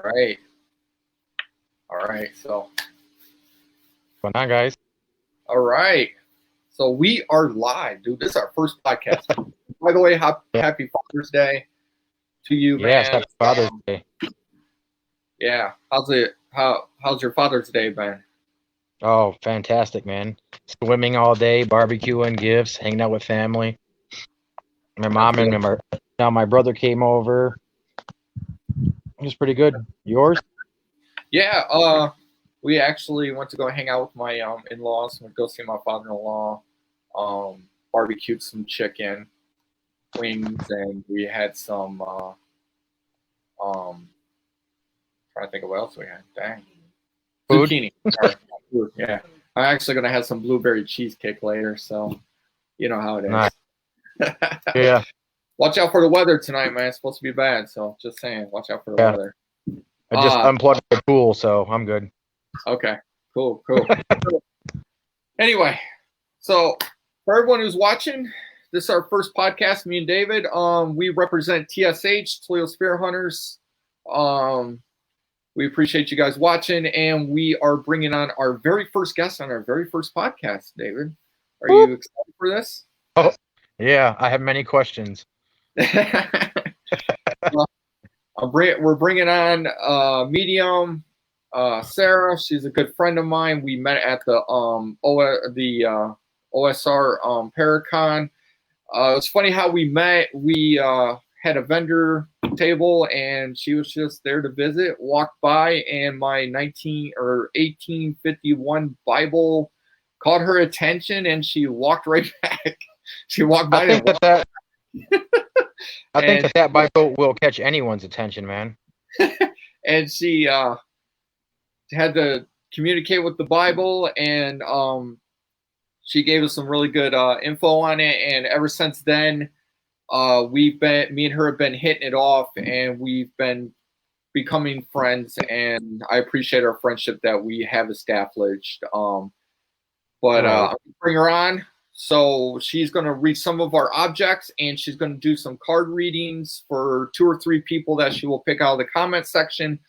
right. All right. So, what's going on, guys? all right. So we are live, dude. This is our first podcast. By the way, happy Father's Day to you, man. Yes, happy Father's Day. Yeah. How's your Father's Day been? Oh, fantastic, man. Swimming all day, barbecuing, gifts, hanging out with family. My mom and my brother came over. It was pretty good. Yours? Yeah. We actually went to go hang out with my in-laws. Went to go see my father-in-law. Barbecued some chicken wings, and we had some. Trying to think of what else we had. Dang. Food? Zucchini. Food, yeah. I'm actually gonna have some blueberry cheesecake later, so you know how it is. Nice. Yeah. Watch out for the weather tonight, man. It's supposed to be bad, so just saying, watch out for the weather. I just unplugged the pool, so I'm good. Okay. Cool. Anyway, so for everyone who's watching, this is our first podcast, me and David. We represent TSH, Toledo Spirit Hunters. We appreciate you guys watching, and we are bringing on our very first guest on our very first podcast, David. Are you excited for this? Oh, yeah, I have many questions. We're bringing on medium Sara. She's a good friend of mine. We met at the OSR Paracon. It's funny how we met. We had a vendor table, and she was just there to visit. Walked by, and my 1851 Bible caught her attention, and she walked right back. She walked by. I think that Bible will catch anyone's attention, man. And she had to communicate with the Bible, and she gave us some really good info on it. And ever since then, me and her have been hitting it off, and we've been becoming friends. And I appreciate our friendship that we have established. I'll bring her on. So she's going to read some of our objects, and she's going to do some card readings for 2 or 3 people that she will pick out of the comment section.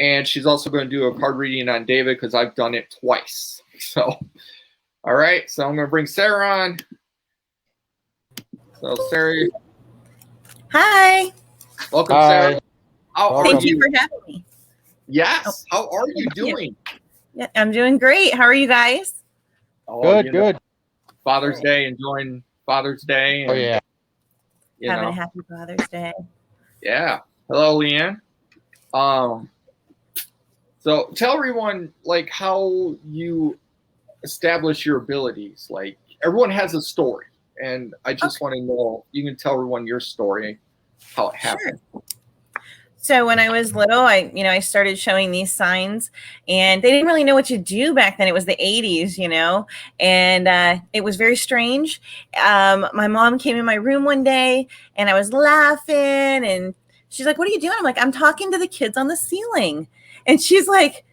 And she's also going to do a card reading on David because I've done it twice. So, all right. So I'm going to bring Sara on. So, Sara. Hi. Welcome, Sara. Thank you for having me. Yes. How are you doing? Yeah, I'm doing great. How are you guys? Good. Father's Day, enjoying Father's Day. And, having a happy Father's Day. Yeah. Hello, Leanne. So tell everyone like how you establish your abilities. Like everyone has a story, and I just want to know, you can tell everyone your story, how it happened. Sure. So when I was little, I started showing these signs, and they didn't really know what to do back then. It was the 80s, and it was very strange. My mom came in my room one day, and I was laughing, and she's like, "What are you doing?" I'm like, "I'm talking to the kids on the ceiling." And she's like,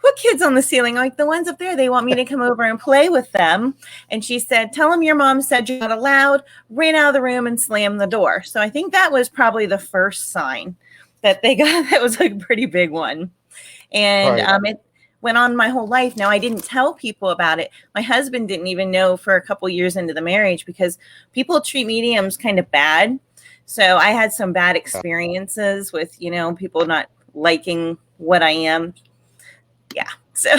"What kids on the ceiling?" I'm like, "The ones up there. They want me to come over and play with them." And she said, "Tell them your mom said you're not allowed." Ran out of the room and slammed the door. So I think that was probably the first sign that they got. That was like a pretty big one. And it went on my whole life. Now, I didn't tell people about it. My husband didn't even know for a couple years into the marriage because people treat mediums kind of bad. So I had some bad experiences with, people not liking what I am. Yeah. So,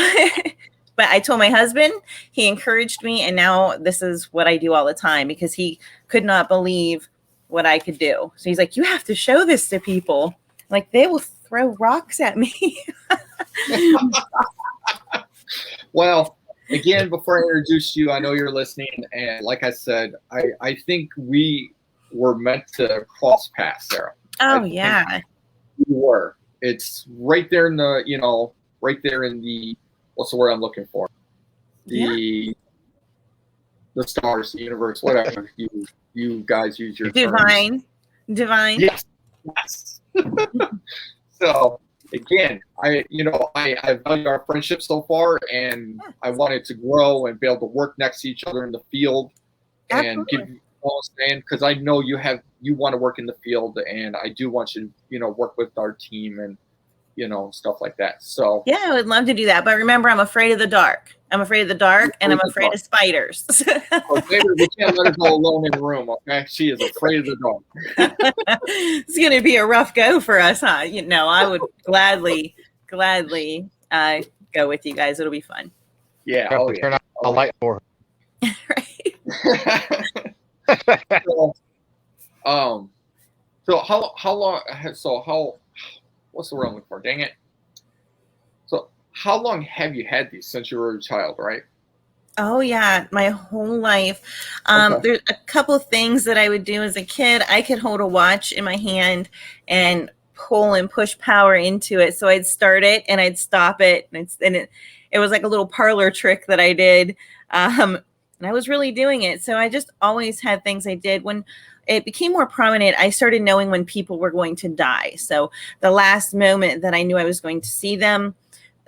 but I told my husband, he encouraged me. And now this is what I do all the time because he could not believe what I could do. So he's like, "You have to show this to people. Like they will throw rocks at me." Well, again, before I introduce you, I know you're listening. And like I said, I think we were meant to cross paths, Sara. Oh, yeah. We were. It's right there in the, what's the word I'm looking for? The stars, the universe, whatever you guys use your divine. Yes. So again, I value our friendship so far, and I wanted to grow and be able to work next to each other in the field. Absolutely. And give you all saying, because I know you want to work in the field, and I do want you to work with our team and stuff like that. So yeah, I would love to do that. But remember, I'm afraid of the dark. I'm afraid of the dark, and I'm afraid of spiders. Okay, we can't let her go alone in the room. Okay, she is afraid of the dark. It's going to be a rough go for us, huh? I would gladly go with you guys. It'll be fun. Yeah. Turn out a light for her. Right. So how long? What's the word I'm looking for? Dang it. So how long have you had these since you were a child, right? Oh yeah, my whole life. There's a couple of things that I would do as a kid. I could hold a watch in my hand and pull and push power into it. So I'd start it and I'd stop it, and it was like a little parlor trick that I did. And I was really doing it. So I just always had things I did. When it became more prominent, I started knowing when people were going to die. So the last moment that I knew I was going to see them,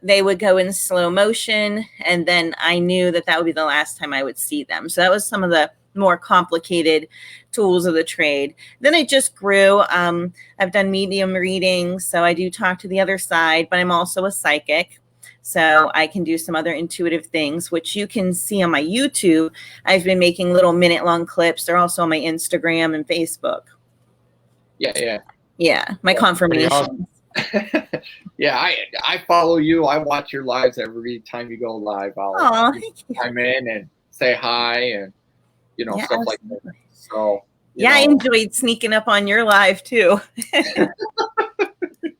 they would go in slow motion. And then I knew that would be the last time I would see them. So that was some of the more complicated tools of the trade. Then it just grew. I've done medium readings. So I do talk to the other side, but I'm also a psychic. So I can do some other intuitive things, which you can see on my YouTube. I've been making little minute-long clips. They're also on my Instagram and Facebook. Yeah. Yeah, my confirmations. Yeah, I follow you. I watch your lives every time you go live. I'll chime in and say hi and stuff like that. So I enjoyed sneaking up on your live too.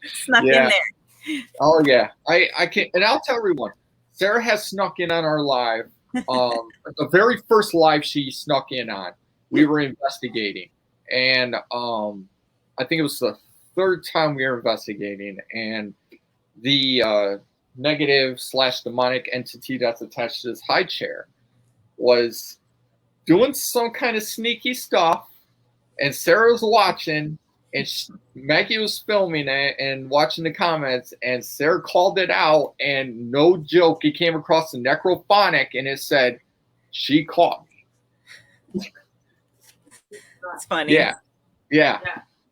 Snuck in there. Oh yeah, I can, and I'll tell everyone. Sara has snuck in on our live. The very first live she snuck in on, we were investigating, and I think it was the third time we were investigating, and the negative/demonic entity that's attached to this high chair was doing some kind of sneaky stuff, and Sara was watching. And Maggie was filming it and watching the comments, and Sara called it out. And no joke, it came across the necrophonic, and it said, "She caught me." That's funny. Yeah.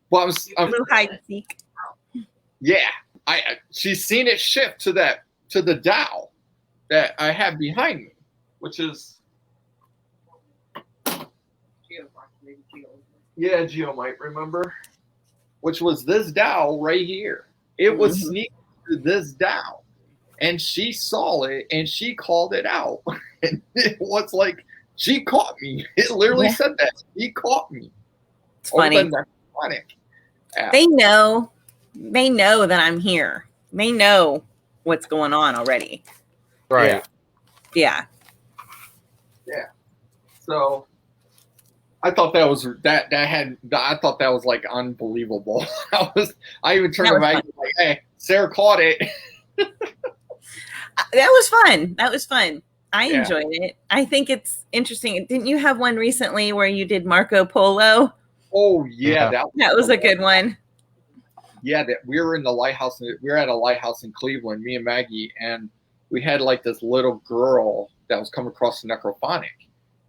Well, a little hide and seek. Yeah, she's seen it shift to the dowel that I have behind me, which is Geo might remember. Which was this dowel right here. It was sneaking through this dowel. And she saw it and she called it out. And it was like, she caught me. It literally said that. She caught me. It's funny. They know that I'm here. They know what's going on already. Right. Yeah. So I thought that was I thought that was like unbelievable. I even turned around like, "Hey, Sara caught it." That was fun. I enjoyed it. I think it's interesting. Didn't you have one recently where you did Marco Polo? Oh yeah, that was a good one. Yeah, that we were in the lighthouse. We were at a lighthouse in Cleveland, me and Maggie, and we had like this little girl that was coming across the necrophonic.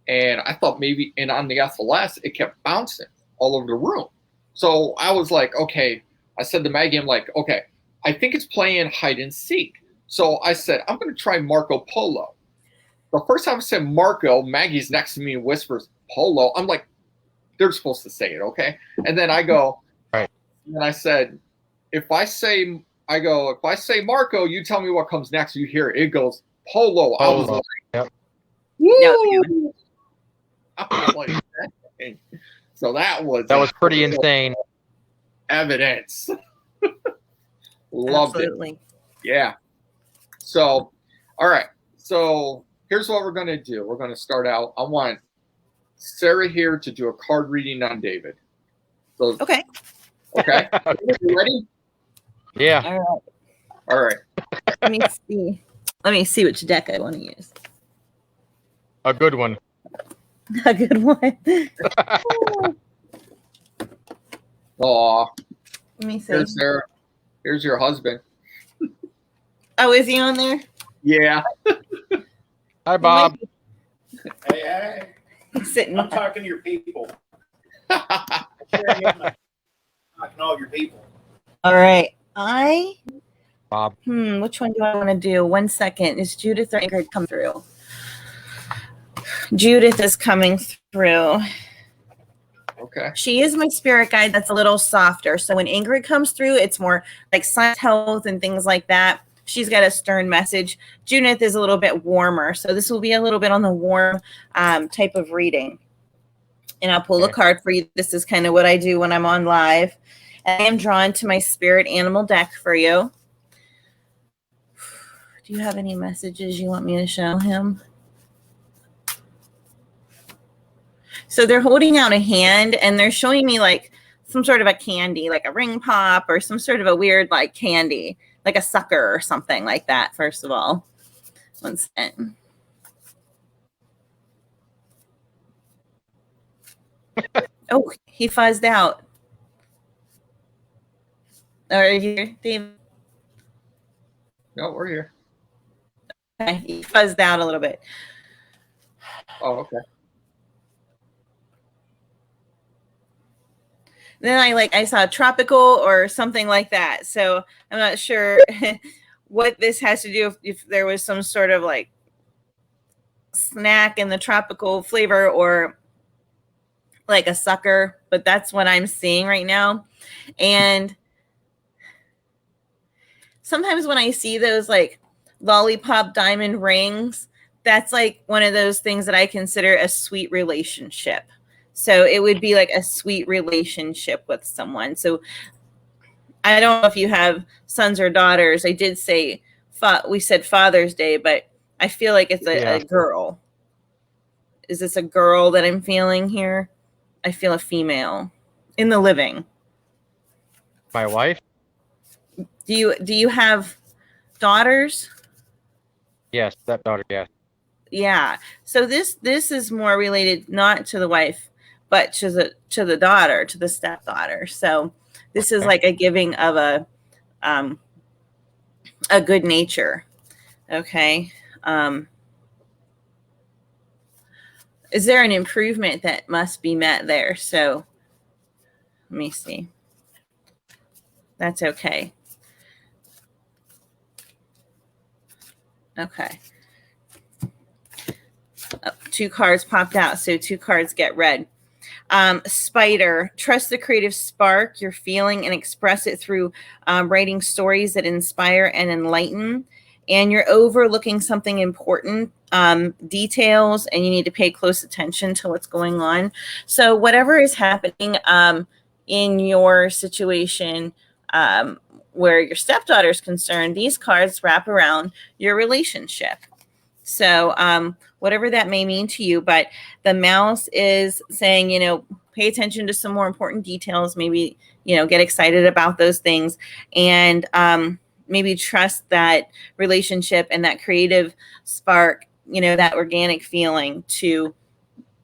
And I thought maybe, and on the SLS, it kept bouncing all over the room. So I was like, okay. I said to Maggie, I'm like, okay, I think it's playing hide and seek. So I said, I'm going to try Marco Polo. The first time I said Marco, Maggie's next to me and whispers, Polo. I'm like, they're supposed to say it, okay? And then I go, right. And I said, if I say Marco, you tell me what comes next. You hear it. It goes, Polo. I was like, woo! So that was pretty insane evidence. Loved Absolutely. it. Yeah. So, all right. So here's what we're going to do. We're going to start out. I want Sara here to do a card reading on David. So, okay. You ready? Yeah. All right. Let me see which deck I want to use. A good one. A good one. Aw. Let me see. Here's Sara. Here's your husband. Oh, is he on there? Yeah. Hi, Bob. Hey. He's sitting. I'm talking to your people. Talking to all your people. All right. I Bob. Which one do I want to do? 1 second. Is Judith or Ingrid come through? Judith is coming through. Okay. She is my spirit guide that's a little softer. So when Ingrid comes through, it's more like science, health, and things like that. She's got a stern message. Judith is a little bit warmer. So this will be a little bit on the warm type of reading. And I'll pull a card for you. This is kind of what I do when I'm on live. And I am drawn to my spirit animal deck for you. Do you have any messages you want me to show him? So they're holding out a hand and they're showing me like some sort of a candy, like a ring pop or some sort of a weird like candy, like a sucker or something like that, first of all. 1 second. Oh, he fuzzed out. Are you here, Dave? No, we're here. Okay, he fuzzed out a little bit. Oh, okay. Then I saw tropical or something like that. So I'm not sure what this has to do if there was some sort of like snack in the tropical flavor or like a sucker, but that's what I'm seeing right now. And sometimes when I see those like lollipop diamond rings, that's like one of those things that I consider a sweet relationship. So it would be like a sweet relationship with someone. So I don't know if you have sons or daughters. I did say, we said Father's Day, but I feel like it's a girl. Is this a girl that I'm feeling here? I feel a female in the living. My wife? Do you have daughters? Yes, stepdaughter, yes. Yeah. So this is more related not to the wife, but to the daughter, to the stepdaughter. So this is like a giving of a good nature. Okay. Is there an improvement that must be met there? So let me see. That's okay. Okay. Oh, 2 cards popped out, so 2 cards get read. Spider, trust the creative spark you're feeling and express it through writing stories that inspire and enlighten. And you're overlooking something important, details, and you need to pay close attention to what's going on. So whatever is happening in your situation where your stepdaughter is concerned, these cards wrap around your relationship. So whatever that may mean to you, but the mouse is saying, pay attention to some more important details, maybe, get excited about those things and maybe trust that relationship and that creative spark, that organic feeling to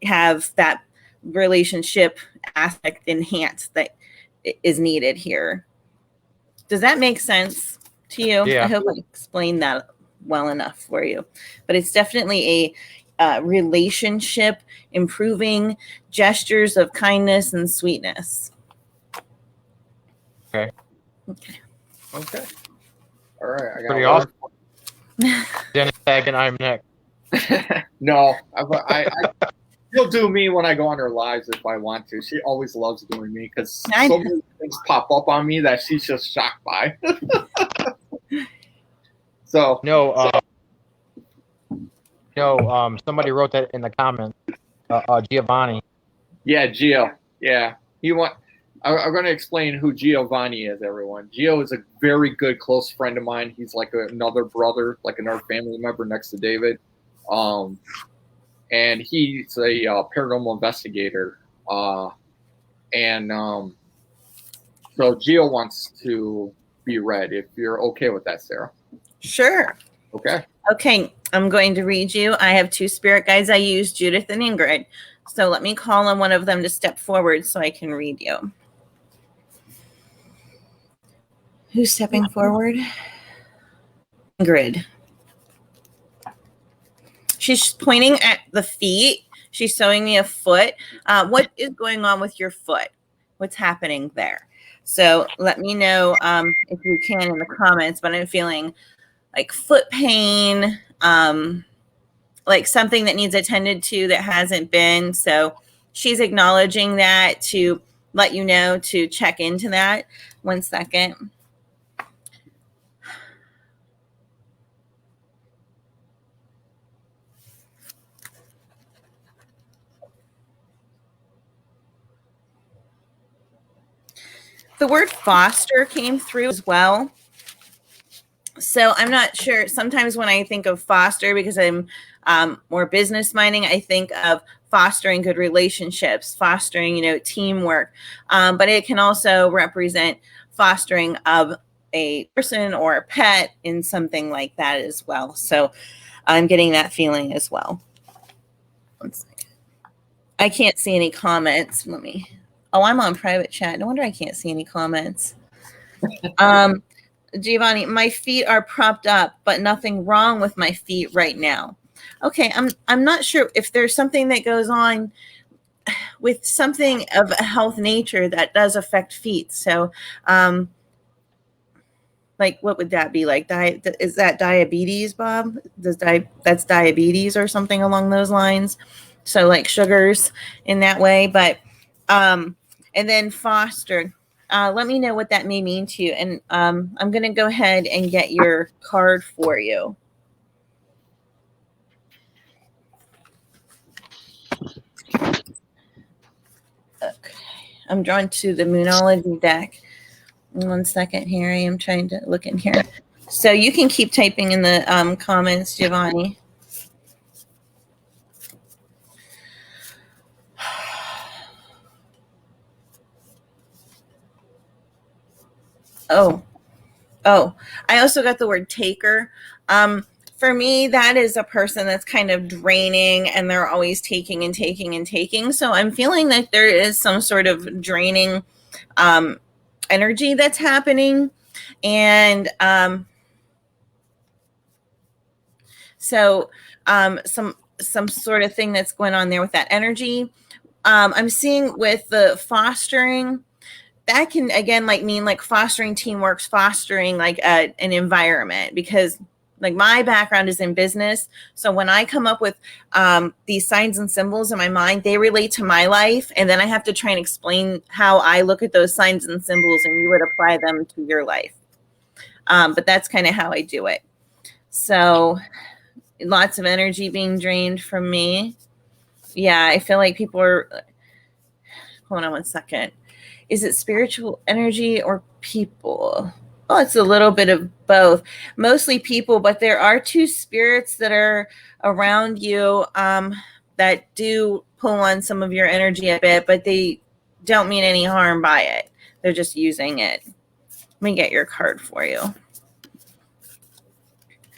have that relationship aspect enhanced that is needed here. Does that make sense to you? Yeah. I hope I explained that well enough for you, but it's definitely a relationship improving gestures of kindness and sweetness. Okay. All right. I got pretty awesome. Dennis Tag and I'm next. No, she'll do me when I go on her lives if I want to. She always loves doing me because so many things pop up on me that she's just shocked by. So somebody wrote that in the comments. Giovanni. Yeah, Gio. Yeah, I'm going to explain who Giovanni is, everyone. Gio is a very good close friend of mine. He's like another brother, like another family member next to David. And he's a paranormal investigator. So Gio wants to be read, if you're okay with that, Sarah. Sure. Okay, I'm going to read you. I have 2 spirit guides I use, Judith and Ingrid. So let me call on one of them to step forward so I can read you. Who's stepping forward? Ingrid. She's pointing at the feet. She's showing me a foot. What is going on with your foot? What's happening there? So let me know if you can in the comments, but I'm feeling like foot pain, like something that needs attended to that hasn't been. So she's acknowledging that to let you know to check into that. 1 second. The word foster came through as well. So I'm not sure. Sometimes when I think of foster, because I'm more business minding, I think of fostering good relationships, fostering, teamwork. But it can also represent fostering of a person or a pet in something like that as well. So I'm getting that feeling as well. 1 second. I can't see any comments. Oh, I'm on private chat. No wonder I can't see any comments. Giovanni, my feet are propped up, but nothing wrong with my feet right now. Okay, I'm not sure if there's something that goes on with something of a health nature that does affect feet. So, like, what would that be like? Is that diabetes, Bob? That's diabetes or something along those lines? So, like sugars in that way, but and then foster. Let me know what that may mean to you. And I'm going to go ahead and get your card for you. Okay. I'm drawn to the Moonology deck. 1 second here. I am trying to look in here. So you can keep typing in the comments, Giovanni. Oh, I also got the word taker. For me, that is a person that's kind of draining and they're always taking and taking and taking. So I'm feeling that there is some sort of draining energy that's happening. And so some sort of thing that's going on there with that energy. I'm seeing with the fostering, that can again mean like fostering teamwork, fostering like an environment, because like my background is in business. So when I come up with these signs and symbols in my mind, they relate to my life. And then I have to try and explain how I look at those signs and symbols and you would apply them to your life. But that's kind of how I do it. So lots of energy being drained from me. Yeah, I feel like people are, hold on 1 second. Is it spiritual energy or people? Well, it's a little bit of both. Mostly people, but there are two spirits that are around you that do pull on some of your energy a bit, but they don't mean any harm by it. They're just using it. Let me get your card for you.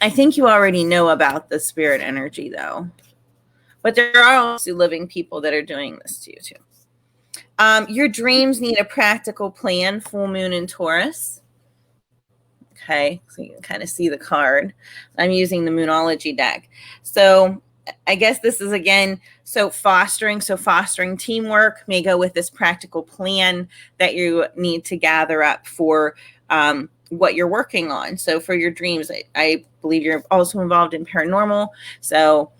I think you already know about the spirit energy, though. But there are also living people that are doing this to you, too. Your dreams need a practical plan, full moon in Taurus. Okay, so you can kind of see the card. I'm using the Moonology deck. So I guess this is, again, fostering teamwork may go with this practical plan that you need to gather up for what you're working on. So for your dreams, I believe you're also involved in paranormal. So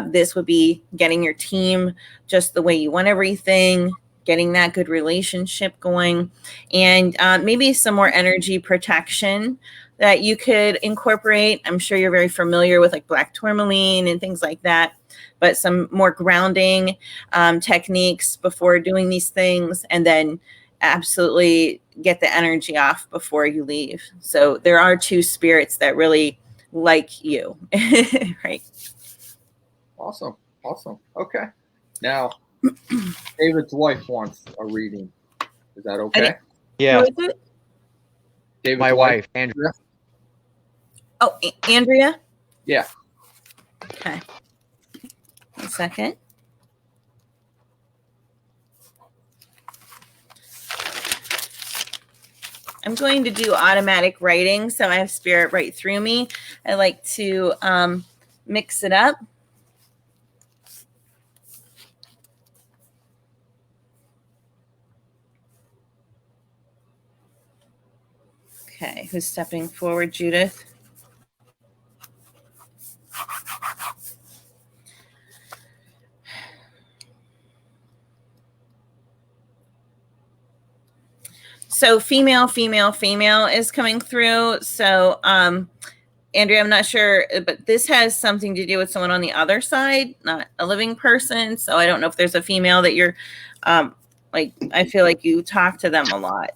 this would be getting your team just the way you want everything, getting that good relationship going, and maybe some more energy protection that you could incorporate. I'm sure you're very familiar with like black tourmaline and things like that, but some more grounding techniques before doing these things, and then absolutely get the energy off before you leave. So there are two spirits that really like you, right? Awesome. Okay. Now, David's wife wants a reading. Is that okay? Yeah. Who is it? David's My wife, Andrea. Oh, Andrea? Yeah. Okay. 1 second. I'm going to do automatic writing, so I have spirit right through me. I like to mix it up. Okay, who's stepping forward, Judith? So female is coming through. So Andrea, I'm not sure, but this has something to do with someone on the other side, not a living person. So I don't know if there's a female that you're like, I feel like you talk to them a lot.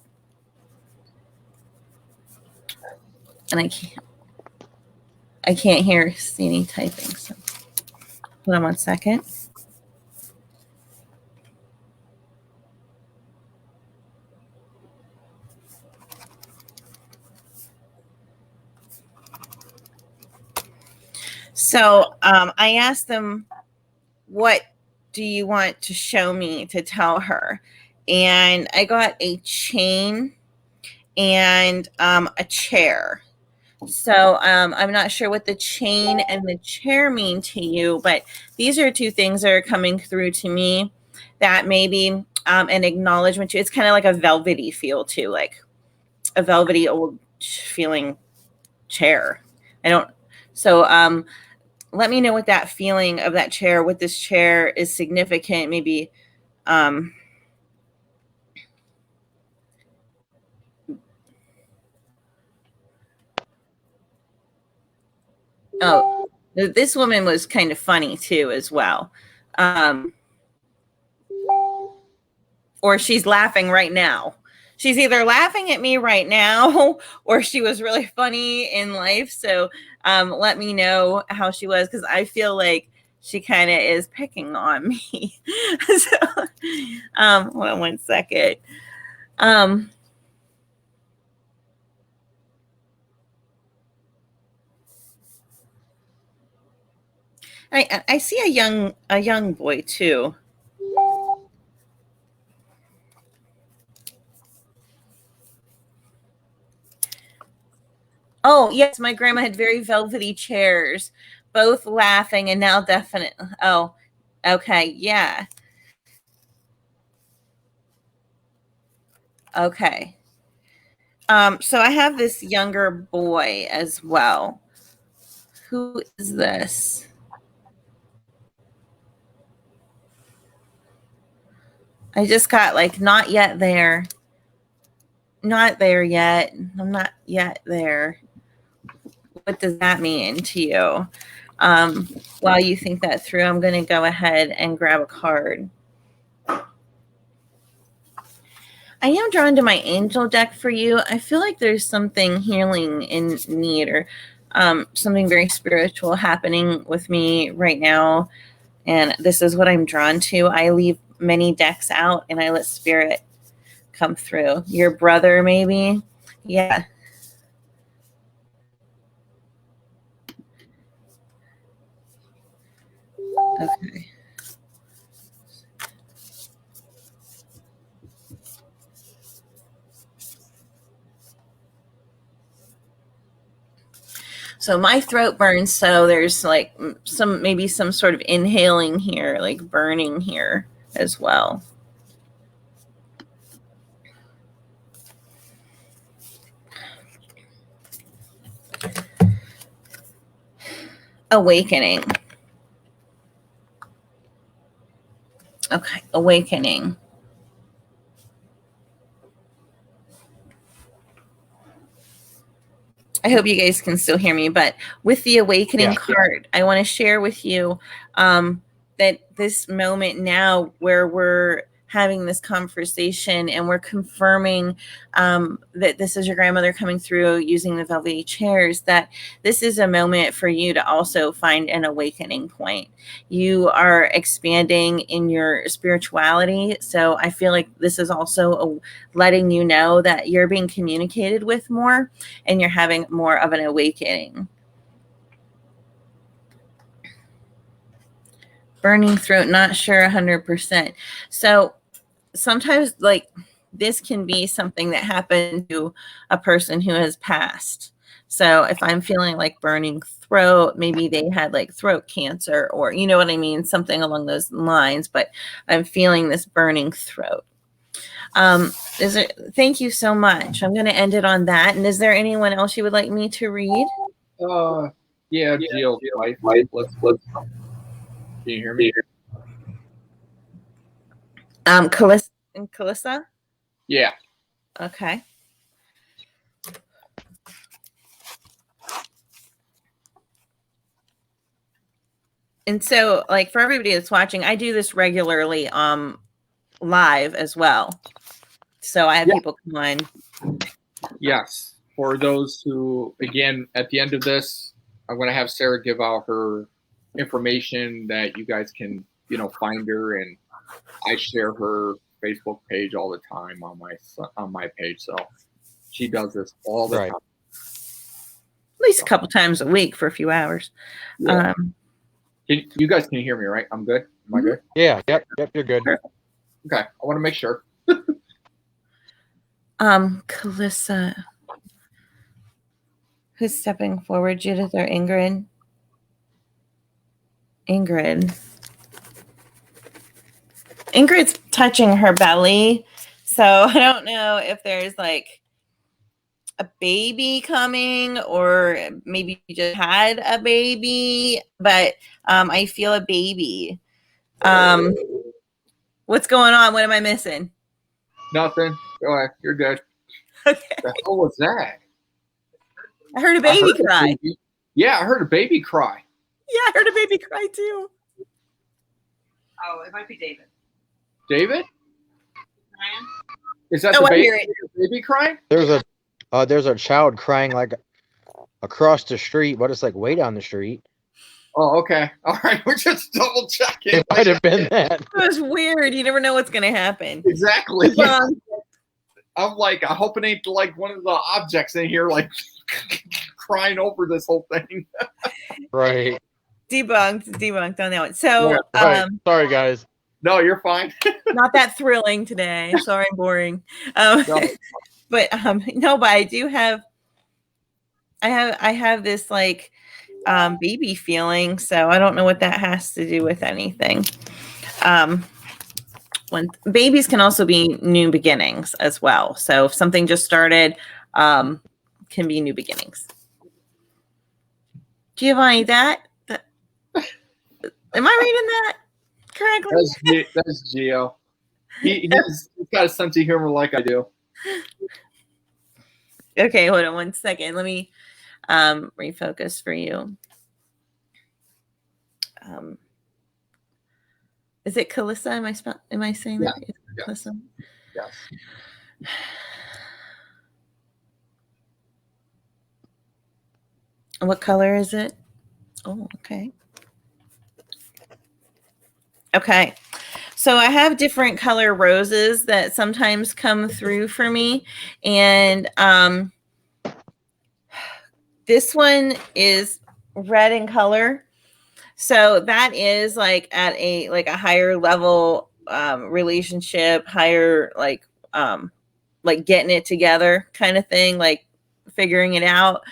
And I can't see any typing. So hold on one second. So I asked them, what do you want to show me to tell her? And I got a chain and a chair. So I'm not sure what the chain and the chair mean to you, but these are two things that are coming through to me that maybe an acknowledgement to. It's kind of like a velvety feel too, like a velvety old feeling chair. Let me know what that feeling of that chair, what this chair is significant, maybe oh, this woman was kind of funny too as well. Or she's laughing right now. She's either laughing at me right now or she was really funny in life. So let me know how she was, because I feel like she kind of is picking on me. So hold on one second. I see a young boy too. Oh, yes, my grandma had very velvety chairs, both laughing and now definitely. Oh, okay, yeah. Okay. So I have this younger boy as well. Who is this? I just got like not yet there. Not there yet. I'm not yet there. What does that mean to you? While you think that through, I'm going to go ahead and grab a card. I am drawn to my angel deck for you. I feel like there's something healing in need, or something very spiritual happening with me right now. And this is what I'm drawn to. I leave many decks out and I let spirit come through. Your brother, maybe? Yeah. Okay. So my throat burns, so there's like maybe some sort of inhaling here, like burning here as well. Awakening. Okay, awakening. I hope you guys can still hear me, but with the awakening card, I want to share with you that this moment now where we're having this conversation and we're confirming that this is your grandmother coming through using the velvety chairs, that this is a moment for you to also find an awakening point. You are expanding in your spirituality. So I feel like this is also letting you know that you're being communicated with more and you're having more of an awakening. Burning throat, not sure 100%. So sometimes like this can be something that happened to a person who has passed. So if I'm feeling like burning throat, maybe they had like throat cancer, or you know what I mean, something along those lines, but I'm feeling this burning throat. Thank you so much. I'm going to end it on that. And is there anyone else you would like me to read? Yeah, Jill. Let's. Can you hear me? Calissa? Yeah. Okay. And so, like, for everybody that's watching, I do this regularly live as well. So I have people come on. Yes. For those who, again, at the end of this, I'm going to have Sara give out her information that you guys can, find her. And I share her Facebook page all the time on my page. So she does this all the time. At least a couple times a week for a few hours. Yeah. You guys can hear me, right? I'm good. Am I good? Yeah. Yep. You're good. Okay. I want to make sure. Calissa. Who's stepping forward, Judith or Ingrid? Ingrid's touching her belly. So I don't know if there's like a baby coming or maybe you just had a baby, but I feel a baby. What's going on? What am I missing? Nothing. Go ahead. You're good. Okay. The hell was that? I heard a baby cry. Yeah, I heard a baby cry. Yeah, I heard a baby cry too. Oh, it might be David. David? Ryan? Is that the baby crying? There's a child crying like across the street, but it's like way down the street. Oh, okay. All right. We're just double checking. It might have been that. It was weird. You never know what's going to happen. Exactly. Yeah. I'm like, I hope it ain't like one of the objects in here, like crying over this whole thing. Right. Debunked on that one. So, yeah, right. Sorry, guys. No, you're fine. Not that thrilling today. Sorry, I'm boring. No. But I do have. I have this like baby feeling, so I don't know what that has to do with anything. When babies can also be new beginnings as well. So if something just started, can be new beginnings. Giovanni, am I reading that correctly? That's Gio. He's got a sense of humor like I do. Okay, hold on one second. Let me refocus for you. Is it Calissa? Am I saying that? Is it Calissa? Yes. What color is it? Oh, okay. Okay. So I have different color roses that sometimes come through for me. And this one is red in color. So that is like at a higher level relationship, higher like getting it together kind of thing, like figuring it out.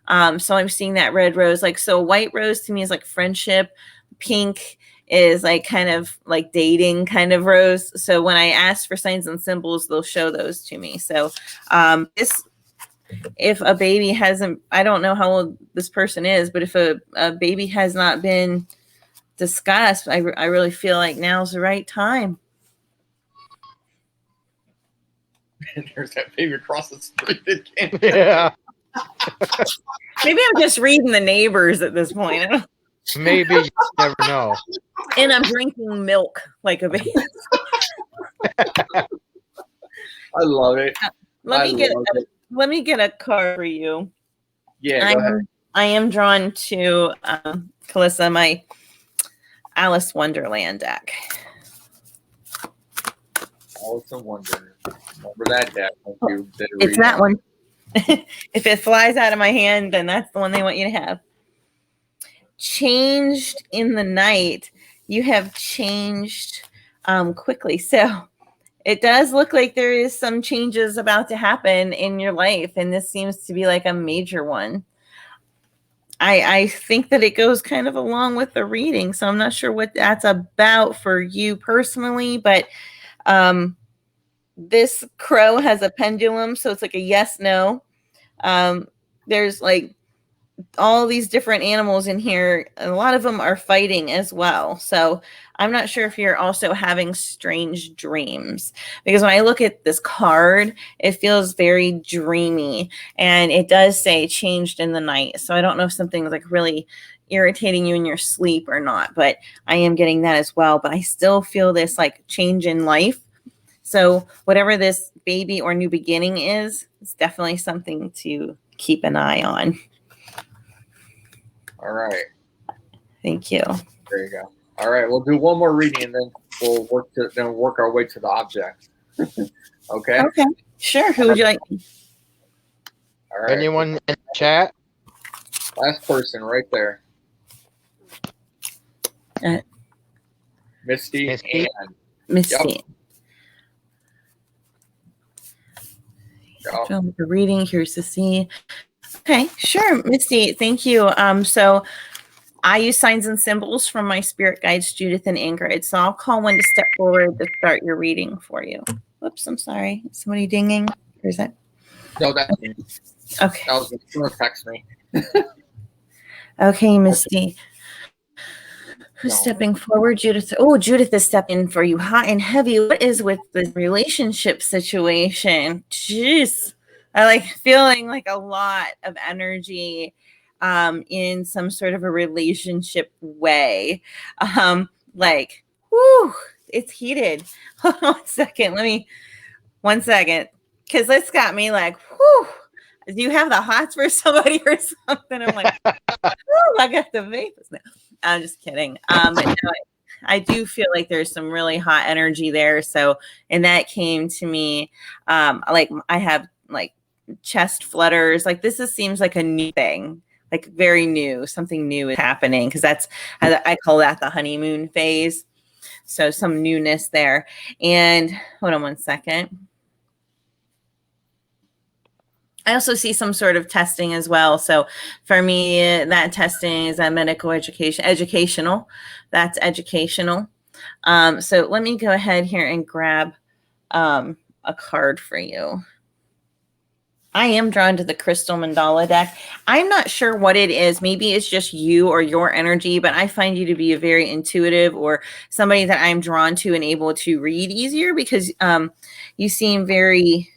So I'm seeing that red rose. Like, so white rose to me is like friendship. Pink is like kind of like dating kind of rose. So when I ask for signs and symbols, they'll show those to me. So if a baby hasn't, I don't know how old this person is, but if a baby has not been discussed, I really feel like now's the right time. There's that baby across the street again. Yeah. Maybe I'm just reading the neighbors at this point. Maybe, you never know. And I'm drinking milk like a baby. I love it. Let me get a card for you. Yeah, go ahead. I am drawn to Calissa, my Alice Wonderland deck. Alice in Wonderland. Remember that deck? It's that one. If it flies out of my hand, then that's the one they want you to have. Changed in the night. You have changed quickly. So it does look like there is some changes about to happen in your life, and this seems to be like a major one. I think that it goes kind of along with the reading, so I'm not sure what that's about for you personally, but this crow has a pendulum, so it's like a yes, no. There's like all these different animals in here. A lot of them are fighting as well. So I'm not sure if you're also having strange dreams, because when I look at this card, it feels very dreamy, and it does say changed in the night. So I don't know if something's like really irritating you in your sleep or not, but I am getting that as well. But I still feel this like change in life. So whatever this baby or new beginning is, it's definitely something to keep an eye on. All right. Thank you. There you go. All right, we'll do one more reading and then we'll work our way to the object. Okay. Okay. Sure. Who would you like? All right. Anyone in the chat? Last person right there. Misty. Misty. And Misty. Yep. Film the reading. Here's to see. Okay, sure, Misty. Thank you. So I use signs and symbols from my spirit guides, Judith and Ingrid. So I'll call one to step forward to start your reading for you. Whoops, I'm sorry. Is somebody dinging? Or is that? No, that's me. Okay. That was going to text me. Okay, Misty. Who's stepping forward? Judith. Oh, Judith is stepping for you hot and heavy. What is with the relationship situation? Jeez. I like feeling like a lot of energy in some sort of a relationship way. Like, whoo, it's heated. Hold on 1 second. Because this got me like, whoo. Do you have the hots for somebody or something? I'm like, whoo, I got the vapors now. I'm just kidding. But no, I do feel like there's some really hot energy there. So, and that came to me, like I have like chest flutters. Like this seems like a new thing, like very new. Something new is happening because that's, I call that the honeymoon phase. So some newness there. And hold on 1 second. I also see some sort of testing as well. So for me, that testing is a medical educational. That's educational. So let me go ahead here and grab a card for you. I am drawn to the crystal mandala deck. I'm not sure what it is. Maybe it's just you or your energy, but I find you to be a very intuitive or somebody that I'm drawn to and able to read easier because you seem very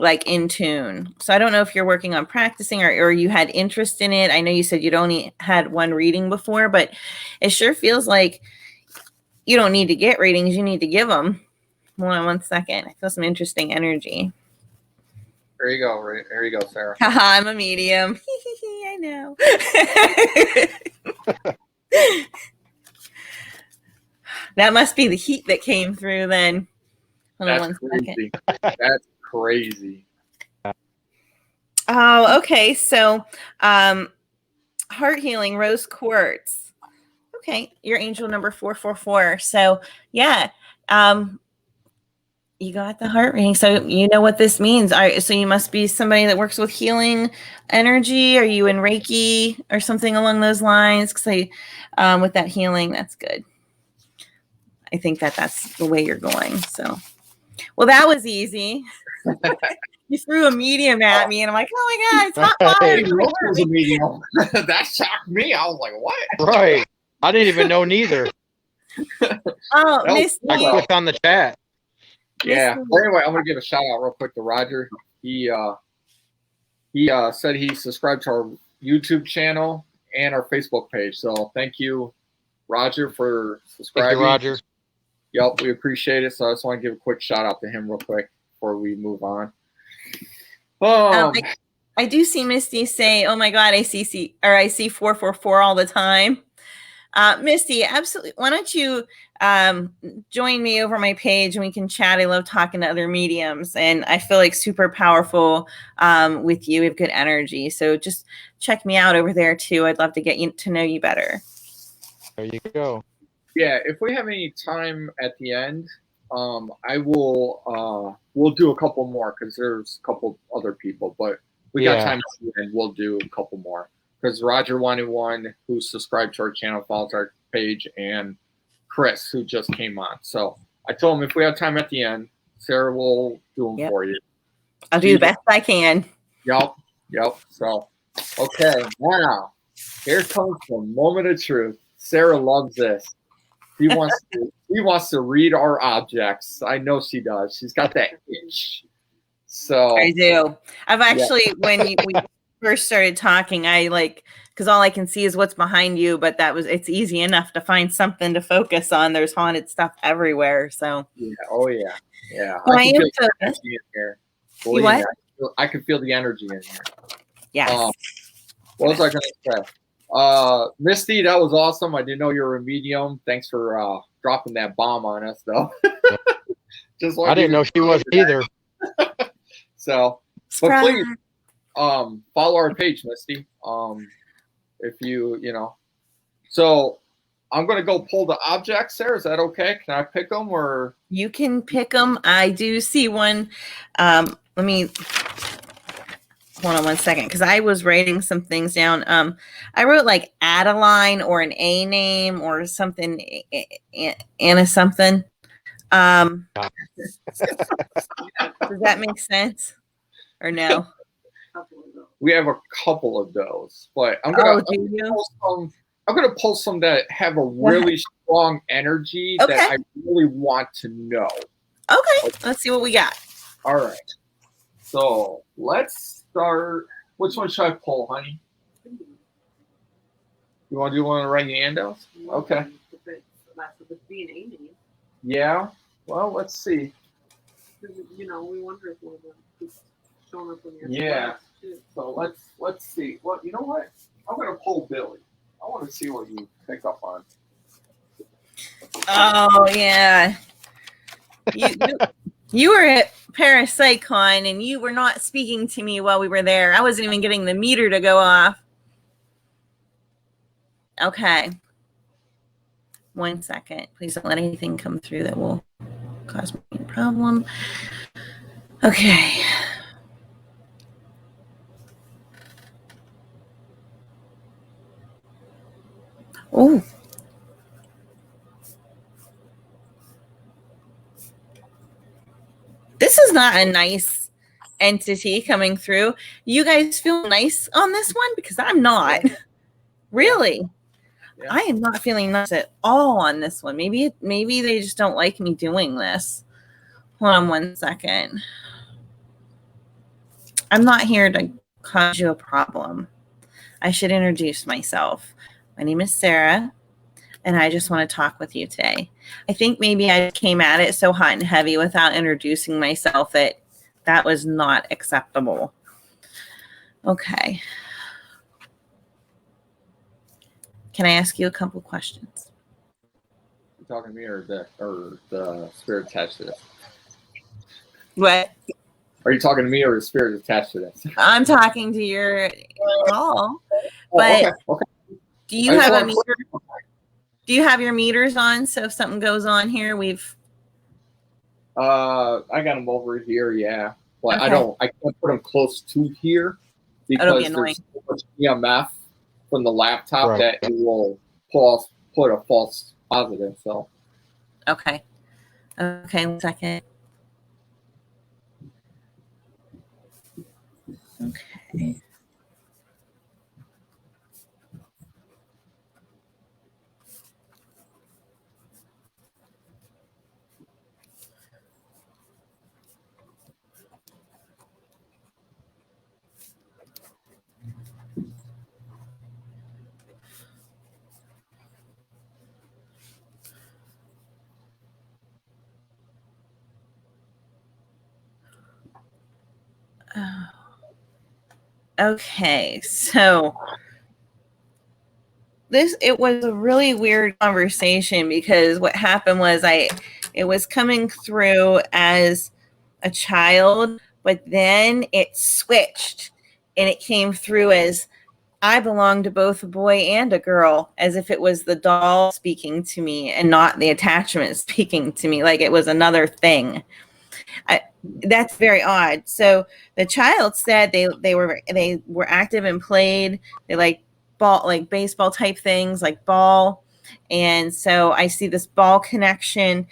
like in tune. So I don't know if you're working on practicing or you had interest in it. I know you said you'd only had one reading before, but it sure feels like you don't need to get readings. You need to give them. Hold on 1 second. I feel some interesting energy. There you go. There you go, Sarah. I'm a medium. I know. That must be the heat that came through then. Hold on 1 second. That's crazy. Oh, okay. So, heart healing, rose quartz. Okay, your angel number 444. So, yeah, you got the heart reading. So you know what this means. So you must be somebody that works with healing energy. Are you in Reiki or something along those lines? Because with that healing, that's good. I think that's the way you're going. So, well, that was easy. You threw a medium at me, and I'm like, oh my God, it's hot water. Was a medium. That shocked me. I was like, what? Right. I didn't even know neither. Oh, Misty. I clicked on the chat. Yeah. Well, anyway, I'm going to give a shout out real quick to Roger. He said he subscribed to our YouTube channel and our Facebook page. So thank you, Roger, for subscribing. Thank you, Roger. Yep, we appreciate it. So I just want to give a quick shout out to him real quick before we move on. I do see Misty say, "Oh my God, I see 444 all the time." Misty, absolutely. Why don't you join me over my page and we can chat? I love talking to other mediums, and I feel like super powerful with you. We have good energy, so just check me out over there too. I'd love to get to know you better. There you go. Yeah, if we have any time at the end, I will. We'll do a couple more because there's a couple other people, but we got time at the end. We'll do a couple more because Roger wanted one who subscribed to our channel, follows our page, and Chris who just came on. So I told him if we have time at the end, Sara will do them Yep. for you. I'll do the best I can. Yep. So, okay, now here comes the moment of truth. Sara loves this. She wants to read our objects. I know she does. She's got that itch. So I do. I've actually, when we first started talking, because all I can see is what's behind you, but it's easy enough to find something to focus on. There's haunted stuff everywhere. So yeah, oh yeah. Well, I can feel the focused. energy in here. You what? I can feel the energy in here. Yes. What was I going to say? Misty, that was awesome. I didn't know you were a medium. Thanks for dropping that bomb on us, though. I didn't know she was either. So, but please follow our page, Misty. If you know. So, I'm going to go pull the objects, Sara. Is that okay? Can I pick them or? You can pick them. I do see one. Let me hold on one second because I was writing some things down. I wrote like Adeline or an A name or something, Anna something. Does that make sense or no? We have a couple of those, but I'm gonna pull some that have a really strong energy that I really want to know. Okay, let's see what we got. All right. So let's start. Which one should I pull, honey? You want to do one of the Rangandos? Okay. Yeah. Well, let's see. We wonder if one of them is showing up on your Yeah. So let's see. Well, you know what? I'm gonna pull Billy. I want to see what you pick up on. Oh yeah. You were at Parapsychon and you were not speaking to me while we were there. I wasn't even getting the meter to go off. Okay. 1 second. Please don't let anything come through that will cause me a problem. Okay. Oh. This is not a nice entity coming through. You guys feel nice on this one? Because I'm not. Really. Yeah. I am not feeling nice at all on this one. Maybe they just don't like me doing this. Hold on 1 second. I'm not here to cause you a problem. I should introduce myself. My name is Sara, and I just want to talk with you today. I think maybe I came at it so hot and heavy without introducing myself that was not acceptable. Okay. Can I ask you a couple questions? You talking to me or the spirit attached to this? What? Are you talking to me or the spirit attached to this? I'm talking to your doll. But okay. do you have a meter? Do you have your meters on? So if something goes on here, I got them over here, yeah. But Okay. I can't put them close to here because there's so much EMF from the laptop that it will put a false positive. So Okay. 1 second. Okay. Okay, so it was a really weird conversation because what happened was it was coming through as a child, but then it switched and it came through as I belong to both a boy and a girl, as if it was the doll speaking to me and not the attachment speaking to me, like it was another thing. That's very odd. So the child said they were active and played. They like baseball type things, like ball. And so I see this ball connection.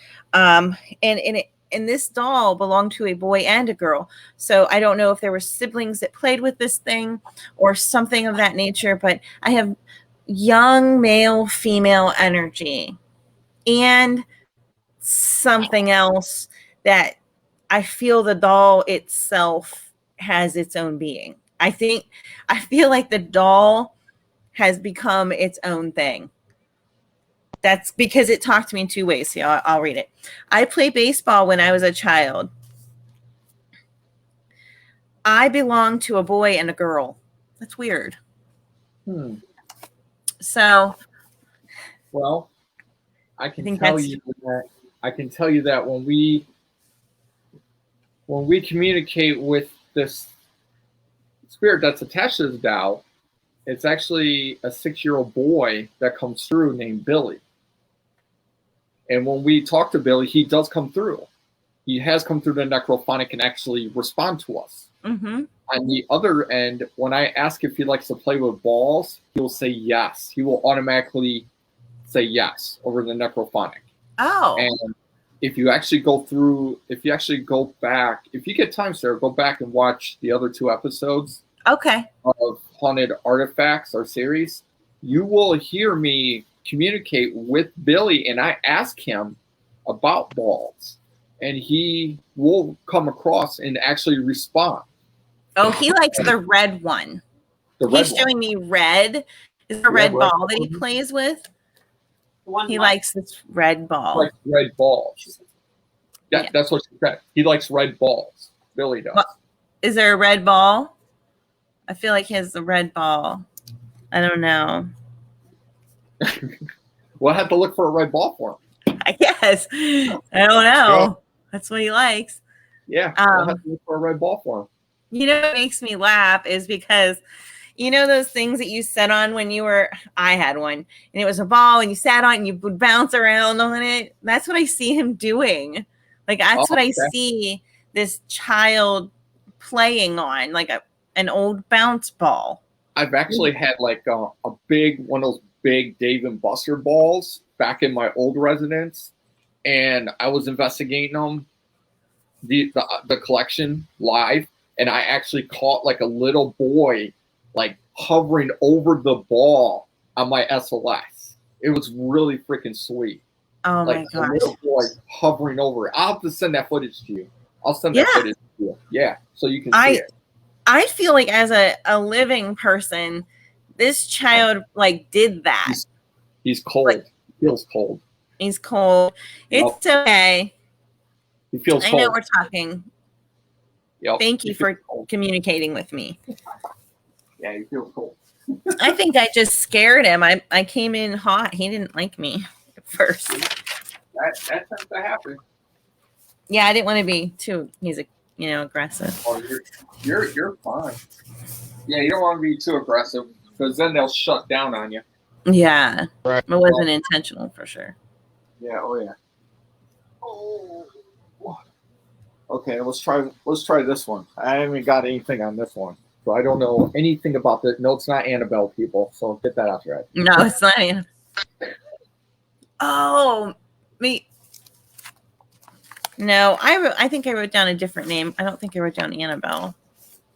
And this doll belonged to a boy and a girl. So I don't know if there were siblings that played with this thing or something of that nature, but I have young male, female energy and something else that I feel the doll itself has its own being. I feel like the doll has become its own thing. That's because it talked to me in two ways. See, I'll read it. I played baseball when I was a child. I belong to a boy and a girl. That's weird. So, well, I can tell you that when we communicate with this spirit that's attached to the doll, it's actually a 6-year-old boy that comes through named Billy. And when we talk to Billy, he does come through. He has come through the necrophonic and actually respond to us. mm-hmm. On the other end, when I ask if he likes to play with balls, he will say yes. He will automatically say yes over the necrophonic. Oh. And if you actually go back, if you get time, Sarah, go back and watch the other 2 episodes Okay. of Haunted Artifacts, our series. You will hear me communicate with Billy, and I ask him about balls, and he will come across and actually respond. Oh, he likes the red one. He's showing me red. Is there a red ball that he plays with? He likes this red ball. He likes red balls. Yeah, that's what she said. He likes red balls. Billy does. Well, is there a red ball? I feel like he has the red ball. I don't know. We'll have to look for a red ball for him. I guess. I don't know. Yeah. That's what he likes. Yeah, we'll have to look for a red ball for him. You know what makes me laugh is because you know those things that you sat on when you were, I had one, and it was a ball, and you sat on it, and you would bounce around on it. That's what I see him doing. Like, that's what I see this child playing on, like an old bounce ball. I've actually had like a big, one of those big Dave and Buster balls back in my old residence, and I was investigating them, the collection live, and I actually caught like a little boy like hovering over the ball on my SLS. It was really freaking sweet. Oh like my gosh. A little boy hovering over it. I'll have to send that footage to you. I'll send that footage to you. Yeah, so you can see it. I feel like as a living person, this child like did that. He's cold. Like, he feels cold. He's cold. It's okay. He feels cold. I know we're talking. Yep. Thank you for communicating with me. Yeah, he feels cold. I think I just scared him. I came in hot. He didn't like me at first. That tends to happen. Yeah, I didn't want to be too aggressive. Oh, you're fine. Yeah, you don't want to be too aggressive because then they'll shut down on you. Yeah, right. It wasn't intentional for sure. Yeah. Oh yeah. Oh. Okay, let's try this one. I haven't got anything on this one, so I don't know anything about this. No, it's not Annabelle, people. So get that out right. No, it's not Annabelle. Oh, me. No, I think I wrote down a different name. I don't think I wrote down Annabelle.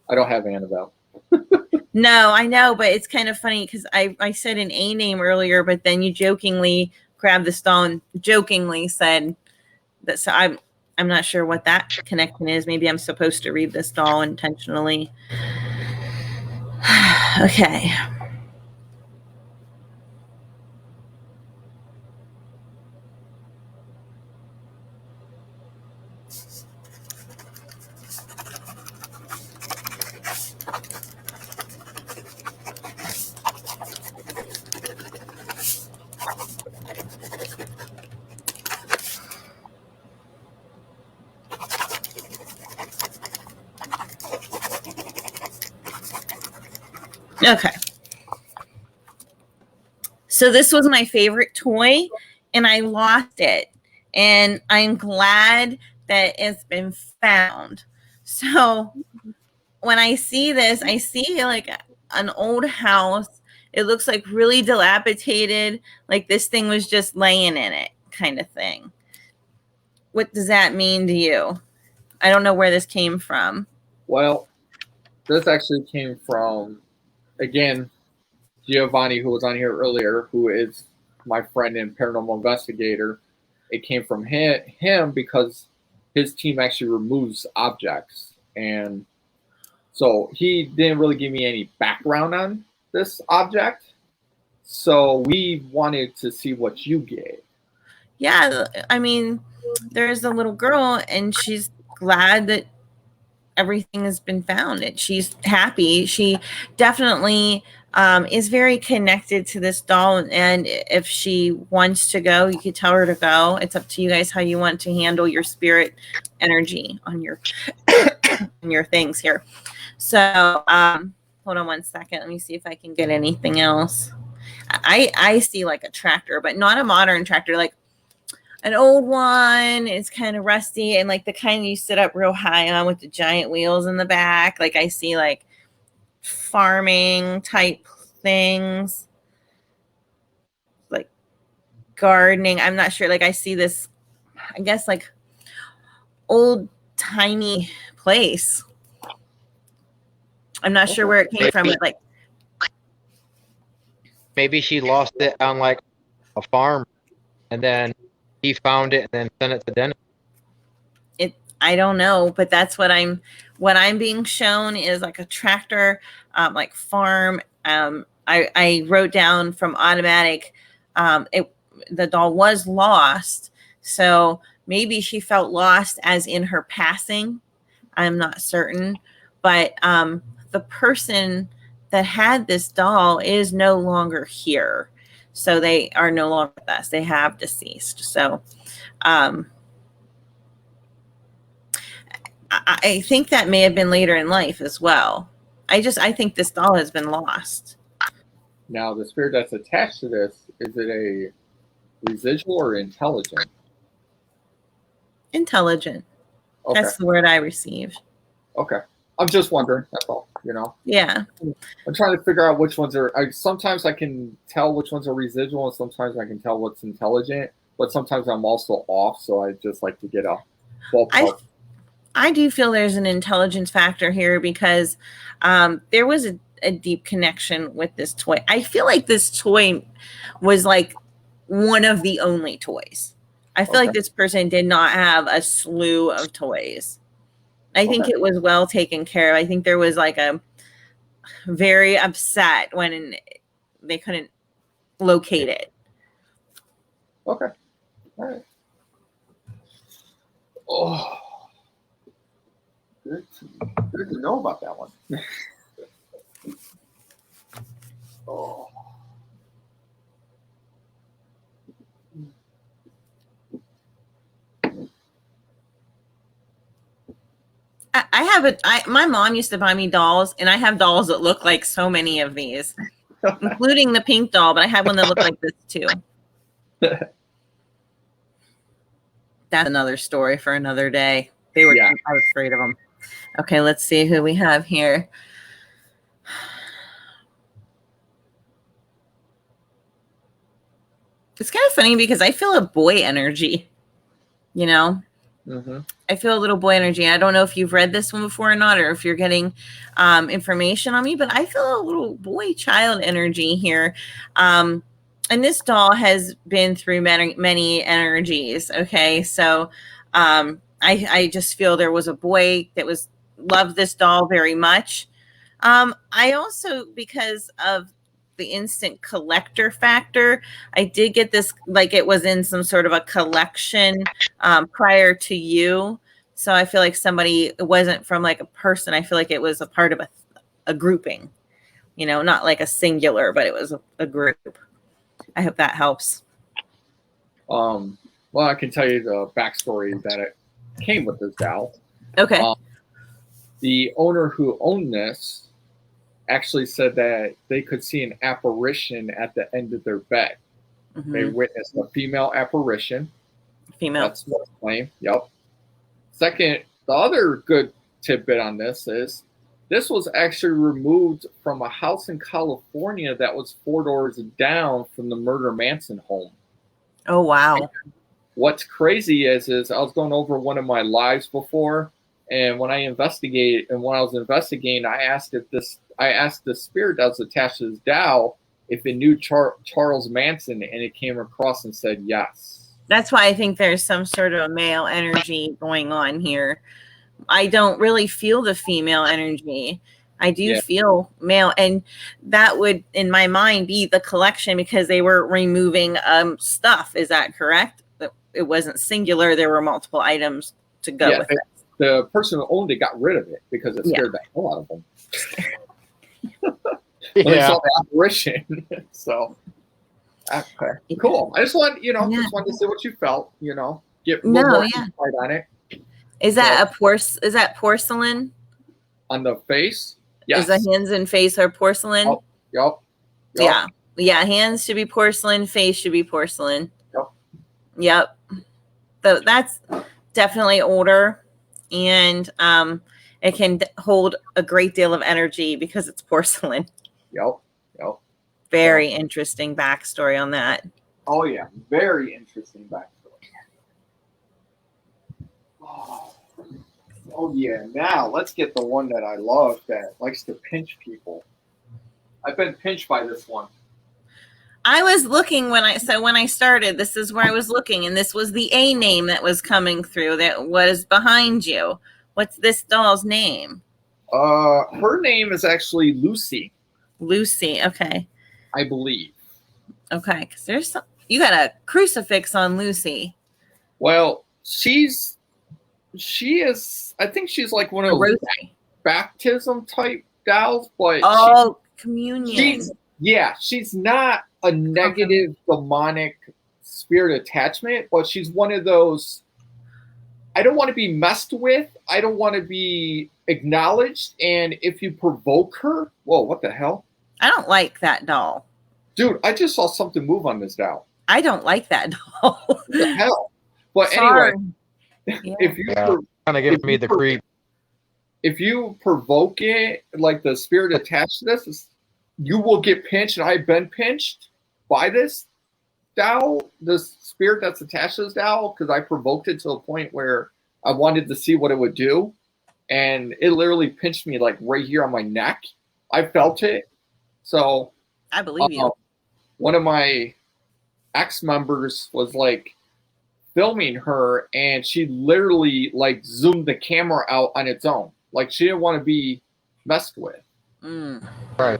I don't have Annabelle. No, I know, but it's kind of funny because I said an A name earlier, but then you jokingly grabbed the stone and jokingly said that. So I'm not sure what that connection is. Maybe I'm supposed to read this doll intentionally. Okay. Okay. So this was my favorite toy and I lost it. And I'm glad that it's been found. So when I see this, I see like an old house It looks like really dilapidated, like this thing was just laying in it kind of thing. What does that mean to you? I don't know where this came from. Well, this actually came from, again, Giovanni, who was on here earlier, who is my friend and paranormal investigator. It came from him because his team actually removes objects. And so he didn't really give me any background on this object. So we wanted to see what you gave. Yeah, I mean, there's a little girl and she's glad that everything has been found and she's happy. She definitely is very connected to this doll, and if she wants to go, you could tell her to go. It's up to you guys how you want to handle your spirit energy on your on your things here. So hold on one second, let me see if I can get anything else. I see like a tractor, but not a modern tractor, like an old one. It's kind of rusty and like the kind you sit up real high on with the giant wheels in the back. Like I see like farming type things, like gardening. I'm not sure. Like I see this, I guess, like old tiny place. I'm not sure where it came from, but like maybe she lost it on like a farm, and then he found it and then sent it to Dennis. I don't know, but that's what I'm being shown is like a tractor, like farm. I wrote down from automatic, the doll was lost. So maybe she felt lost as in her passing. I'm not certain, but the person that had this doll is no longer here. So they are no longer with us. They have deceased. So I think that may have been later in life as well. I think this doll has been lost. Now, the spirit that's attached to this, is it a residual or intelligent? Intelligent. Okay. That's the word I received. Okay. I'm just wondering. That's all, Yeah. I'm trying to figure out which ones are, sometimes I can tell which ones are residual and sometimes I can tell what's intelligent, but sometimes I'm also off. So I just like to get a ballpark. I do feel there's an intelligence factor here because there was a deep connection with this toy. I feel like this toy was like one of the only toys. I feel like this person did not have a slew of toys. I think it was well taken care of. I think there was like a very upset when they couldn't locate it. Okay. All right. Oh. Good to know about that one. Oh. My mom used to buy me dolls, and I have dolls that look like so many of these, including the pink doll, but I had one that looked like this too. That's another story for another day. I was afraid of them. Okay, let's see who we have here. It's kind of funny because I feel a boy energy, Mm-hmm. I feel a little boy energy. I don't know if you've read this one before or not, or if you're getting information on me, but I feel a little boy child energy here. And this doll has been through many energies. Okay. So I just feel there was a boy that loved this doll very much. I also, because of the instant collector factor, I did get this like it was in some sort of a collection prior to you. So I feel like it wasn't from like a person. I feel like it was a part of a grouping, not like a singular, but it was a group. I hope that helps. Well, I can tell you the backstory that it came with this doll. Okay. The owner who owned this actually said that they could see an apparition at the end of their bed. Mm-hmm. They witnessed a female apparition. That's what's claimed. Yep. Second, the other good tidbit on this is This was actually removed from a house in California that was 4 doors down from the Murder Manson home. Oh, wow. What's crazy is I was going over one of my lives before, and when I was investigating, I asked the spirit that was attached to this dowel if it knew Charles Manson, and it came across and said yes. That's why I think there's some sort of a male energy going on here. I don't really feel the female energy. I do feel male, and that would, in my mind, be the collection because they were removing stuff. Is that correct? It wasn't singular. There were multiple items to go with it. The person who owned it got rid of it because it scared the hell out of them. When they saw the apparition. So, okay, cool. I just wanted to see what you felt. Get more insight on it. Is that Is that porcelain? On the face? Yes. Is the hands and face are porcelain? Oh, yep. Yeah. Hands should be porcelain. Face should be porcelain. Yep. So that's definitely older, and it can hold a great deal of energy because it's porcelain. Yep. Very interesting backstory on that. Oh yeah, very interesting backstory. Oh yeah. Now let's get the one that I love that likes to pinch people. I've been pinched by this one. I was looking when I started, this is where I was looking, and this was the A name that was coming through that was behind you. What's this doll's name? Her name is actually Lucy. Lucy, okay. I believe. Okay, because you got a crucifix on Lucy. Well, she is, I think she's like one of those baptism type dolls, but communion. She's not a negative demonic spirit attachment, but she's one of those, I don't want to be messed with, I don't want to be acknowledged, and if you provoke her, whoa, what the hell? I don't like that doll. Dude, I just saw something move on this doll. I don't like that doll. What the hell? But sorry. Anyway, if you kind of gives me the creep. If you provoke it, like the spirit attached to this, you will get pinched, and I've been pinched by this dowel, this spirit that's attached to this dowel, because I provoked it to a point where I wanted to see what it would do, and it literally pinched me like right here on my neck. I felt it. So I believe you. One of my ex-members was like filming her, and she literally like zoomed the camera out on its own. Like she didn't want to be messed with. Right.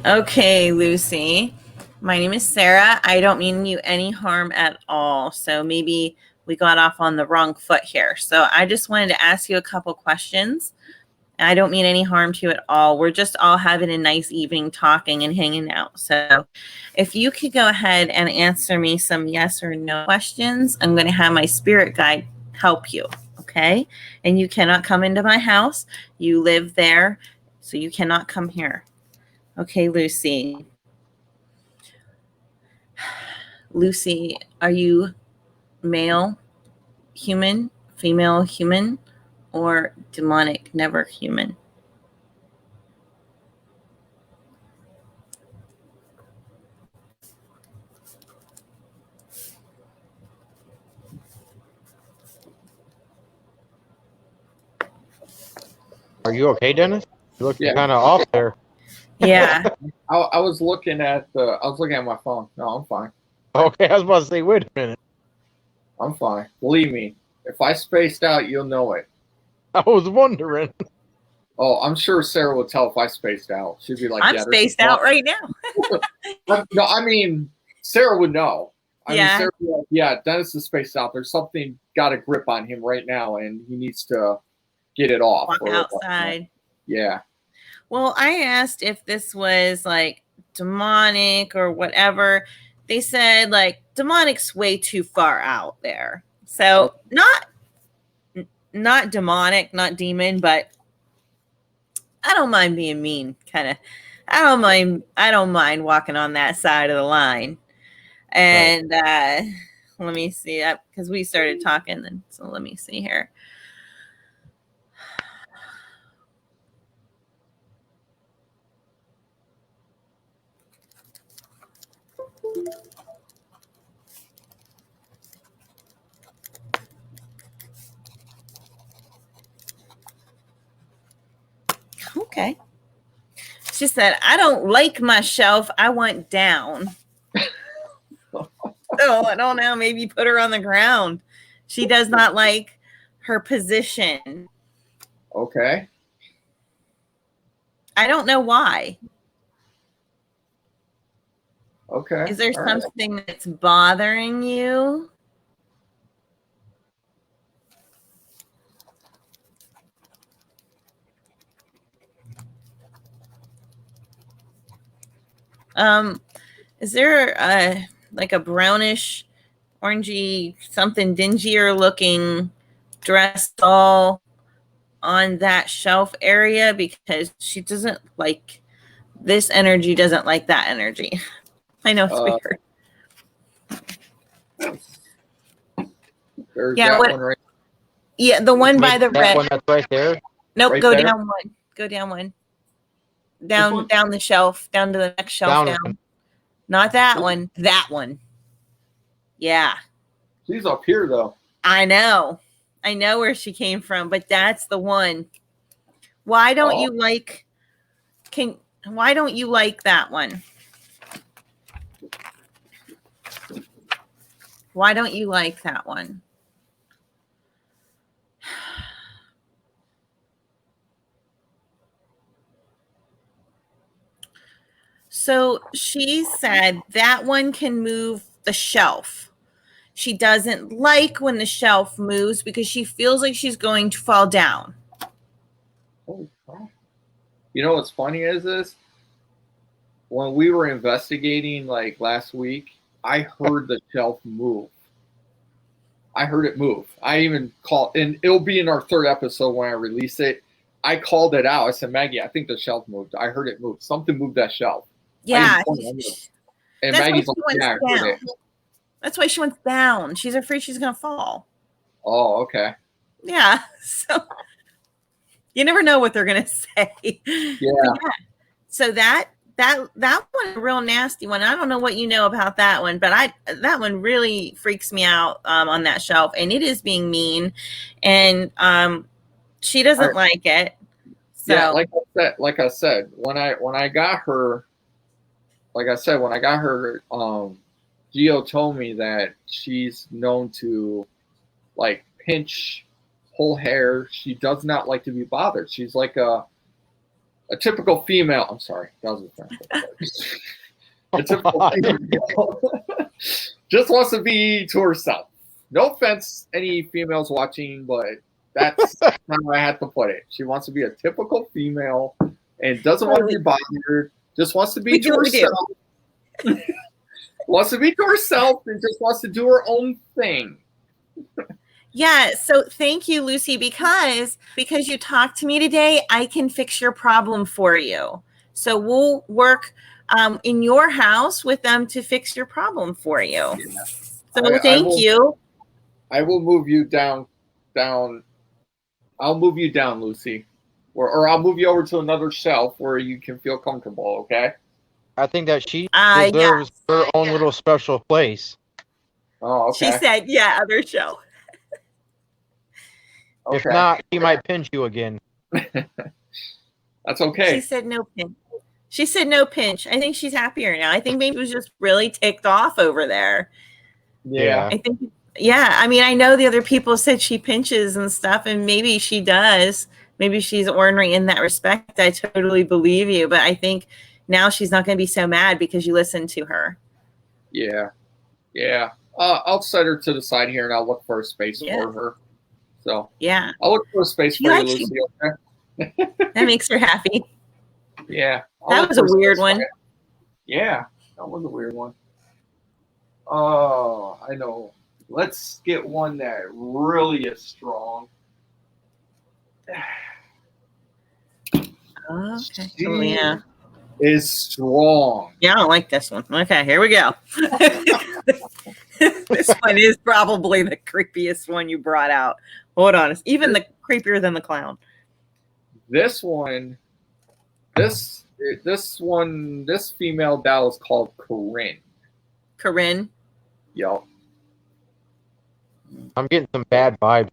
Okay, Lucy. My name is Sara. I don't mean you any harm at all. So maybe we got off on the wrong foot here. So I just wanted to ask you a couple questions. I don't mean any harm to you at all. We're just all having a nice evening talking and hanging out. So if you could go ahead and answer me some yes or no questions, I'm going to have my spirit guide help you. Okay? And you cannot come into my house. You live there, so you cannot come here. Okay, Lucy. Lucy, are you male, human, female, human, or demonic, never human? Are you okay, Dennis? You look kind of off there. Yeah. I was looking at my phone. No, I'm fine. Okay, I was about to say, wait a minute. I'm fine. Believe me, if I spaced out, you'll know it. I was wondering. Oh, I'm sure Sara would tell if I spaced out. She'd be like, I'm spaced out right now. No, I mean, Sara would know. I mean, Sara would be like, yeah, Dennis is spaced out. There's something got a grip on him right now, and he needs to get it off. Walk outside. Yeah. Well, I asked if this was like demonic or whatever. They said like demonic's way too far out there. So not demonic, not demon, but I don't mind being mean, kind of. I don't mind walking on that side of the line. And let me see, because we started talking, then so let me see here. Okay. She said, I don't like my shelf. I want down. So I don't know. Maybe put her on the ground. She does not like her position. Okay. I don't know why. Okay. Is there All right. something that's bothering you? Is there like a brownish, orangey, something dingier looking dress doll on that shelf area? Because she doesn't like this energy, doesn't like that energy. I know it's weird. There's Yeah, that what- one right. Yeah, the one by the that red. one that's right there. Nope, right go there? down one. Go down one. one? Down the shelf, down to the next shelf Down. down. Not that one, that one. Yeah, She's up here though. I know. I know where she came from, but that's the one. Why don't you like why don't you like that one? Why don't you like that one? So she said that one can move the shelf. She doesn't like when the shelf moves because she feels like she's going to fall down. Holy crap. You know what's funny is this? When we were investigating like last week, I heard the shelf move. I heard it move. I even called, and it'll be in our third episode when I release it. I called it out. I said, Maggie, I think the shelf moved. I heard it move. Something moved that shelf. Yeah. And That's Maggie's why like, she yeah, I wants heard down. it. That's why she wants down. She's afraid she's going to fall. Oh, okay. Yeah. So you never know what they're going to say. Yeah. So that one, a real nasty one. I don't know what you know about that one, but that one really freaks me out on that shelf, and it is being mean, and she doesn't like it. So. Yeah, like I said, when I got her, Gio told me that she's known to like pinch, pull hair. She does not like to be bothered. She's like a typical female. I'm sorry, that was a typical female. Just wants to be to herself. No offense, any females watching, but that's how I had to put it. She wants to be a typical female and doesn't want to be bothered. Just wants to be to herself. Wants to be to herself and just wants to do her own thing. Yeah, so thank you, Lucy, because you talked to me today, I can fix your problem for you. So we'll work in your house with them to fix your problem for you. Yeah. So thank you. I will move you down. I'll move you down, Lucy. Or I'll move you over to another shelf where you can feel comfortable, okay? I think that she deserves her own little special place. Oh, okay. She said, yeah, other shelf. Okay. If not, she might pinch you again. That's okay. She said no pinch. She said no pinch. I think she's happier now. I think maybe it was just really ticked off over there. Yeah. I think, yeah. I mean, I know the other people said she pinches and stuff, and maybe she does. Maybe she's ornery in that respect. I totally believe you. But I think now she's not going to be so mad because you listened to her. Yeah. Yeah. I'll set her to the side here and I'll look for a space for her. So yeah, I'll look for a space for you, Lucy. Okay? That makes her happy. Yeah. That was a weird one. Yeah, that was a weird one. Oh, I know. Let's get one that really is strong. Okay. Yeah. Is strong. Yeah, I don't like this one. Okay, here we go. This one is probably the creepiest one you brought out. Hold on. It's even the creepier than the clown. This female doll is called Corinne. Corinne. Yup. I'm getting some bad vibes.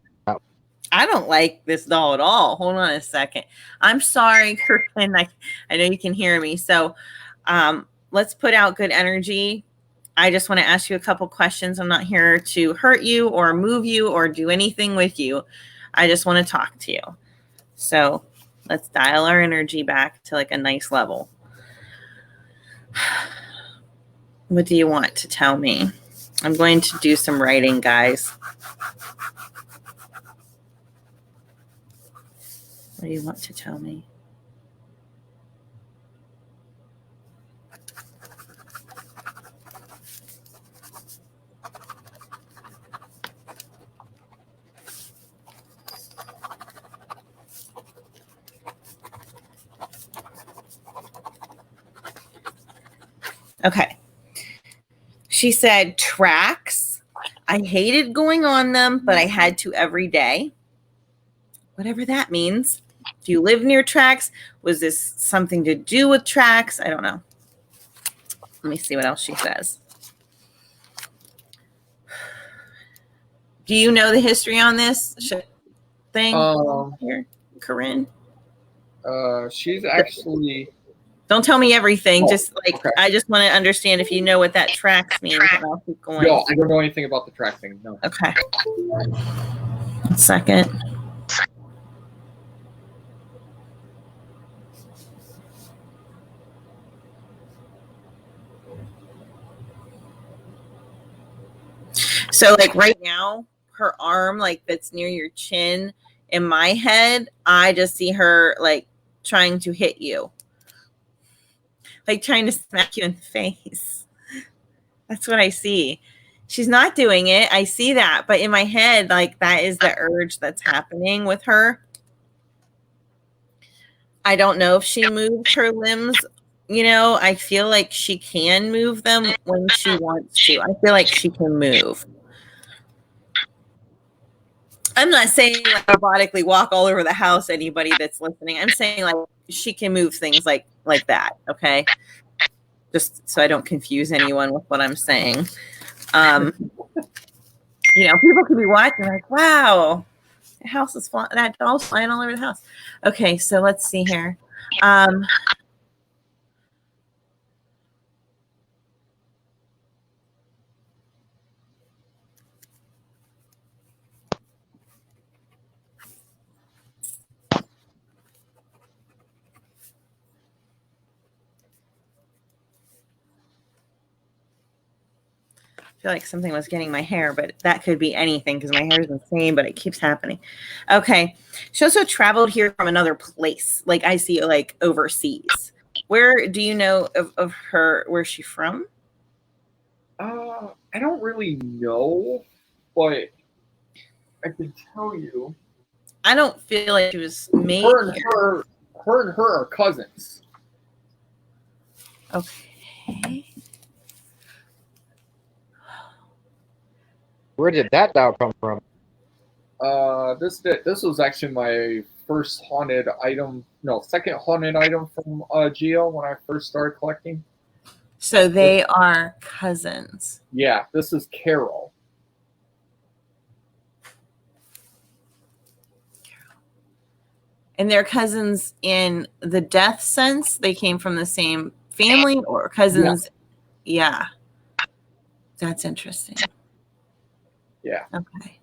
I don't like this doll at all. Hold on a second. I'm sorry, Corinne. I know you can hear me. So let's put out good energy. I just want to ask you a couple questions. I'm not here to hurt you or move you or do anything with you. I just want to talk to you. So let's dial our energy back to like a nice level. What do you want to tell me? I'm going to do some writing, guys. What do you want to tell me? Okay. She said tracks. I hated going on them, but I had to every day. Whatever that means. Do you live near tracks? Was this something to do with tracks? I don't know. Let me see what else she says. Do you know the history on this thing here, Corinne? She's actually... Don't tell me everything. Just like, okay. I just want to understand if you know what that tracks means. And I'll keep going. No, I don't know anything about the track thing. No. Okay. 1 second. So like right now, her arm like that's near your chin, in my head, I just see her like trying to hit you. Like trying to smack you in the face. That's what I see. She's not doing it. I see that. But in my head, like that is the urge that's happening with her. I don't know if she moved her limbs. You know, I feel like she can move them when she wants to. I feel like she can move. I'm not saying like robotically walk all over the house, anybody that's listening. I'm saying like she can move things like that, okay? Just so I don't confuse anyone with what I'm saying. You know, people could be watching like, wow, the house is flying, that doll's flying all over the house. Okay, so let's see here. I feel like something was getting my hair, but that could be anything because my hair is insane, but it keeps happening. Okay. She also traveled here from another place. Like I see like overseas. Where do you know of her? Where's she from? I don't really know, but I can tell you. I don't feel like she was made Her and her are cousins. Okay. Where did that doubt come from? This was actually my first haunted item. No, second haunted item from Geo when I first started collecting. So they are cousins. Yeah, this is Carol. And they're cousins in the death sense. They came from the same family or cousins. Yeah. That's interesting. Yeah. Okay.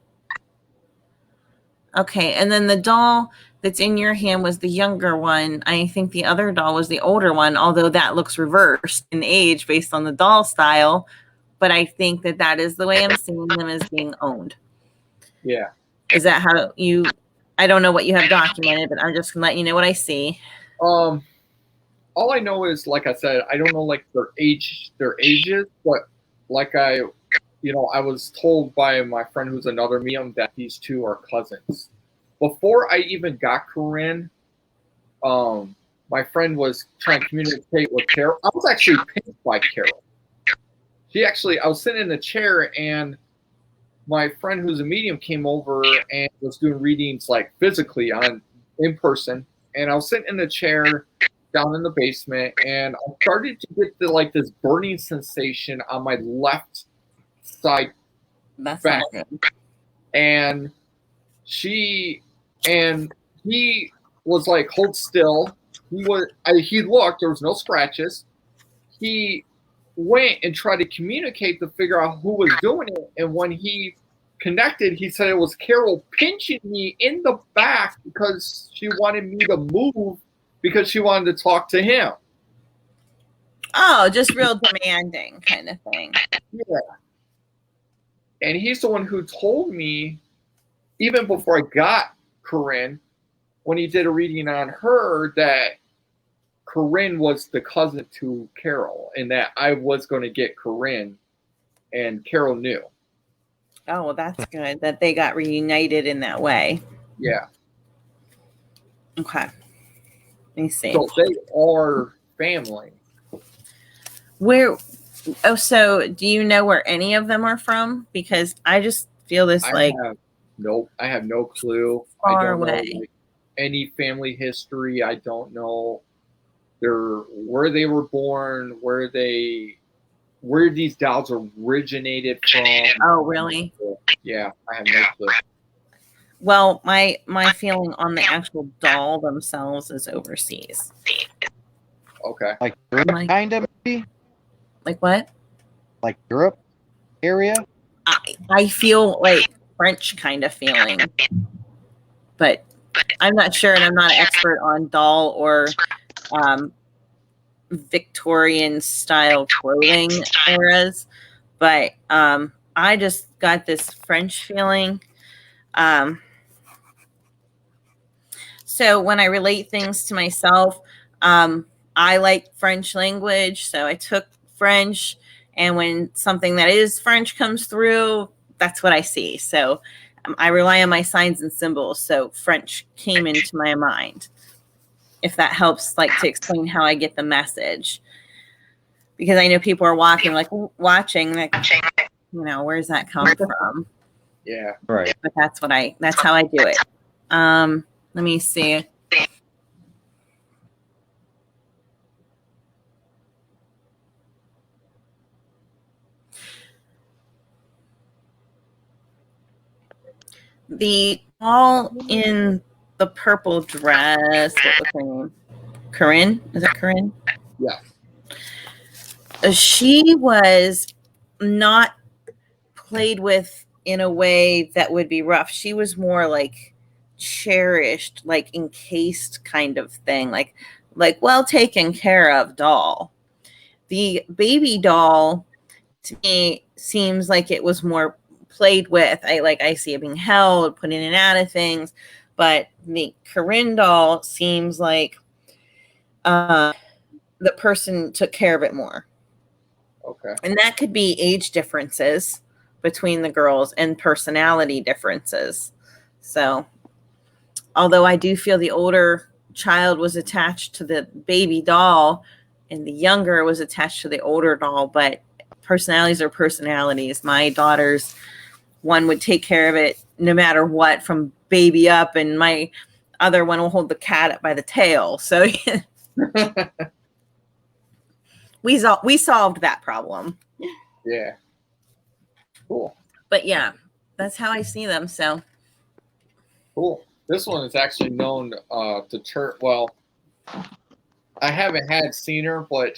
Okay. And then the doll that's in your hand was the younger one. I think the other doll was the older one, although that looks reversed in age based on the doll style. But I think that is the way I'm seeing them as being owned. Yeah. Is that how you... I don't know what you have documented, but I'm just going to let you know what I see. All I know is, like I said, I don't know like their ages, but like I was told by my friend who's another medium that these two are cousins. Before I even got Corinne, my friend was trying to communicate with Carol. I was actually picked by Carol. I was sitting in the chair and my friend who's a medium came over and was doing readings like physically in person. And I was sitting in the chair down in the basement, and I started to get like this burning sensation on my left side That's back. not good. And he was like, hold still. He looked, there was no scratches. He went and tried to communicate to figure out who was doing it. And when he connected, he said it was Carol pinching me in the back because she wanted me to move because she wanted to talk to him. Oh, just real demanding kind of thing. Yeah. And he's the one who told me, even before I got Corinne, when he did a reading on her, that Corinne was the cousin to Carol and that I was going to get Corinne, and Carol knew. Oh, well, that's good that they got reunited in that way. Yeah. Okay. Let me see. So they are family. So do you know where any of them are from? Because I just feel this I have no clue. Far I don't away. know any family history. I don't know where they were born, where these dolls originated from. Oh, really? Yeah, I have no clue. Well, my feeling on the actual doll themselves is overseas. Okay. Like Europe, kind of, maybe? Like what? Like Europe area? I feel like French kind of feeling, but I'm not sure, and I'm not an expert on doll or Victorian style clothing eras, but I just got this French feeling. So when I relate things to myself, I like French language, so I took French, and when something that is French comes through, that's what I see. So I rely on my signs and symbols. So French came into my mind, if that helps, like, to explain how I get the message. Because I know people are watching, like, where's that come from? Yeah. Right. But that's how I do it. Let me see. The all in the purple dress. What was her name? Corinne? Is it Corinne? Yeah. She was not played with in a way that would be rough. She was more like cherished, like encased kind of thing, like well taken care of doll. The baby doll to me seems like it was more played with. I see it being held, put in and out of things, but the Corinne doll seems like the person took care of it more. Okay. And that could be age differences between the girls and personality differences. So, although I do feel the older child was attached to the baby doll and the younger was attached to the older doll, but personalities are personalities. My daughters, one would take care of it no matter what from baby up, and my other one will hold the cat up by the tail. So we solved that problem. Yeah. Cool. But yeah, that's how I see them. So Cool. This one is actually known to turn. Well, I haven't seen her, but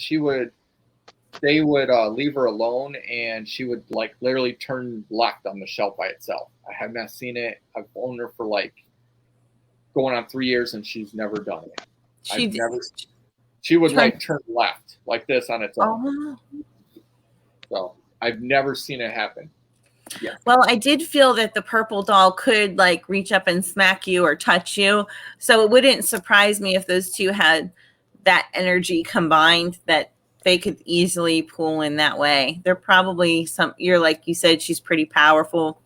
they would leave her alone, and she would like literally turn left on the shelf by itself. I have not seen it. I've owned her for like going on 3 years, and she's never done it. She would like turn left like this on its own. So I've never seen it happen. Yeah. Well, I did feel that the purple doll could like reach up and smack you or touch you. So it wouldn't surprise me if those two had that energy combined, that they could easily pull in that way. They're probably you're like you said, she's pretty powerful.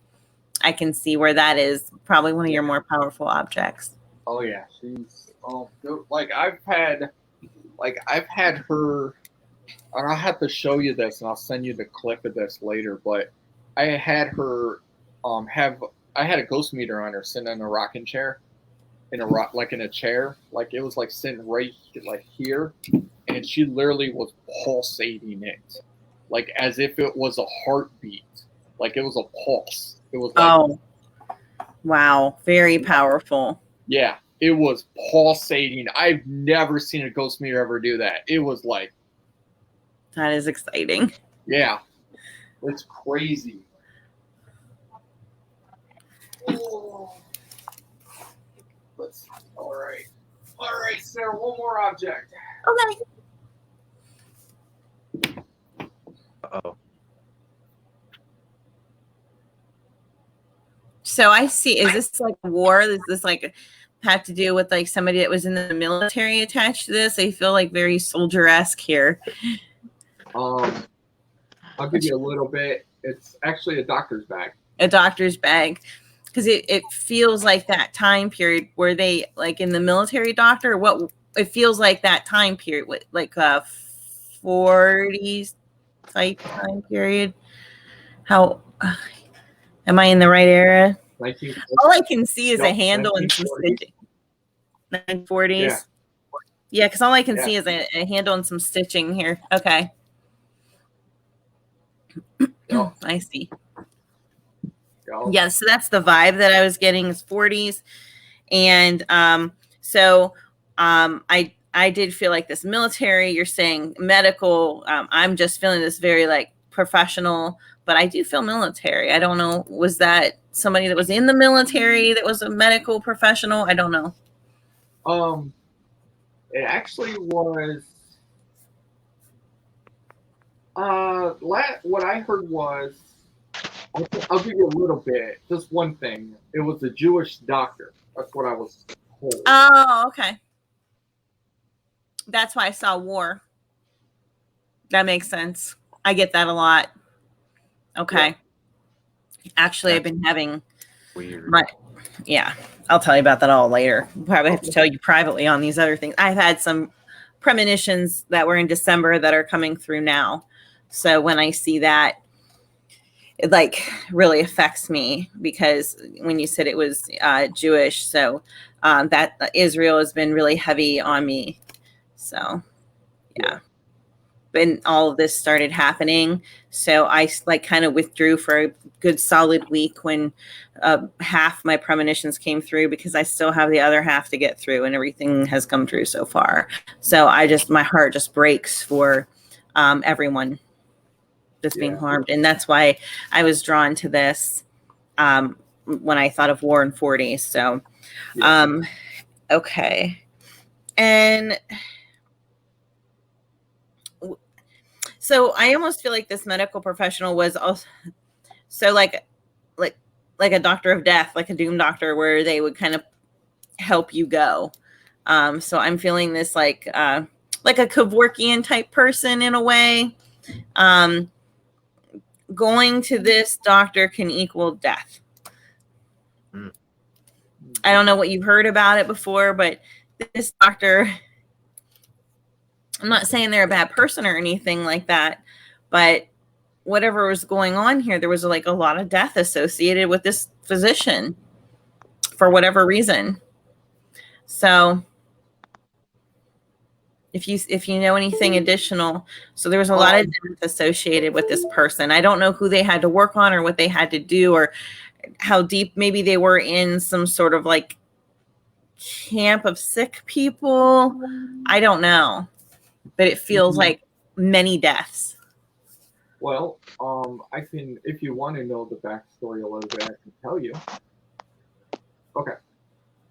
I can see where that is probably one of your more powerful objects. Oh yeah. I've had her, and I'll have to show you this, and I'll send you the clip of this later, but I had her I had a ghost meter on her sitting in a rocking chair, in a chair, like it was like sitting right like here, and she literally was pulsating it, like as if it was a heartbeat, like it was a pulse. It was like, Oh, wow, very powerful. yeah, it was pulsating. I've never seen a ghost meter ever do that. It was like, That is exciting. yeah, it's crazy. Oh. All right, Sarah, one more object. Okay. Uh-oh. So I see. Is this like war? Is this like have to do with like somebody that was in the military attached to this? I feel like very soldier-esque here. I'll give you a little bit. It's actually a doctor's bag. A doctor's bag. Because it feels like that time period where they like in the military doctor, what it feels like that time period, like a 40s type time period. How am I in the right era? All I can see is a handle and some stitching. 1940s. Yeah, because all I can see is a handle and some stitching here. Okay. I see. Yeah, so that's the vibe that I was getting is 40s. And I did feel like this military, you're saying medical. I'm just feeling this very like professional, but I do feel military. I don't know. Was that somebody that was in the military that was a medical professional? I don't know. It actually was. What I heard was, I'll give you a little bit. Just one thing. It was a Jewish doctor. That's what I was told. Oh, okay. That's why I saw war. That makes sense. I get that a lot. Okay. Yeah. Actually, I've been having weird. Yeah, I'll tell you about that all later. Probably have to tell you privately on these other things. I've had some premonitions that were in December that are coming through now. So when I see that, it like really affects me because when you said it was Jewish, so that Israel has been really heavy on me. So yeah. When all of this started happening, so I like kind of withdrew for a good solid week when half my premonitions came through because I still have the other half to get through and everything has come through so far. So my heart just breaks for everyone that's being harmed. And that's why I was drawn to this when I thought of war in 40s. So, okay. And so I almost feel like this medical professional was also so like a doctor of death, like a doom doctor, where they would kind of help you go. So I'm feeling this like a Kevorkian type person in a way. Going to this doctor can equal death. I don't know what you've heard about it before, but this doctor, I'm not saying they're a bad person or anything like that, but whatever was going on here, there was like a lot of death associated with this physician for whatever reason. So if you know anything additional, so there was a lot of death associated with this person. I don't know who they had to work on or what they had to do or how deep maybe they were in some sort of like camp of sick people. I don't know. But it feels like many deaths. Well, I can, if you want to know the backstory a little bit, I can tell you. Okay.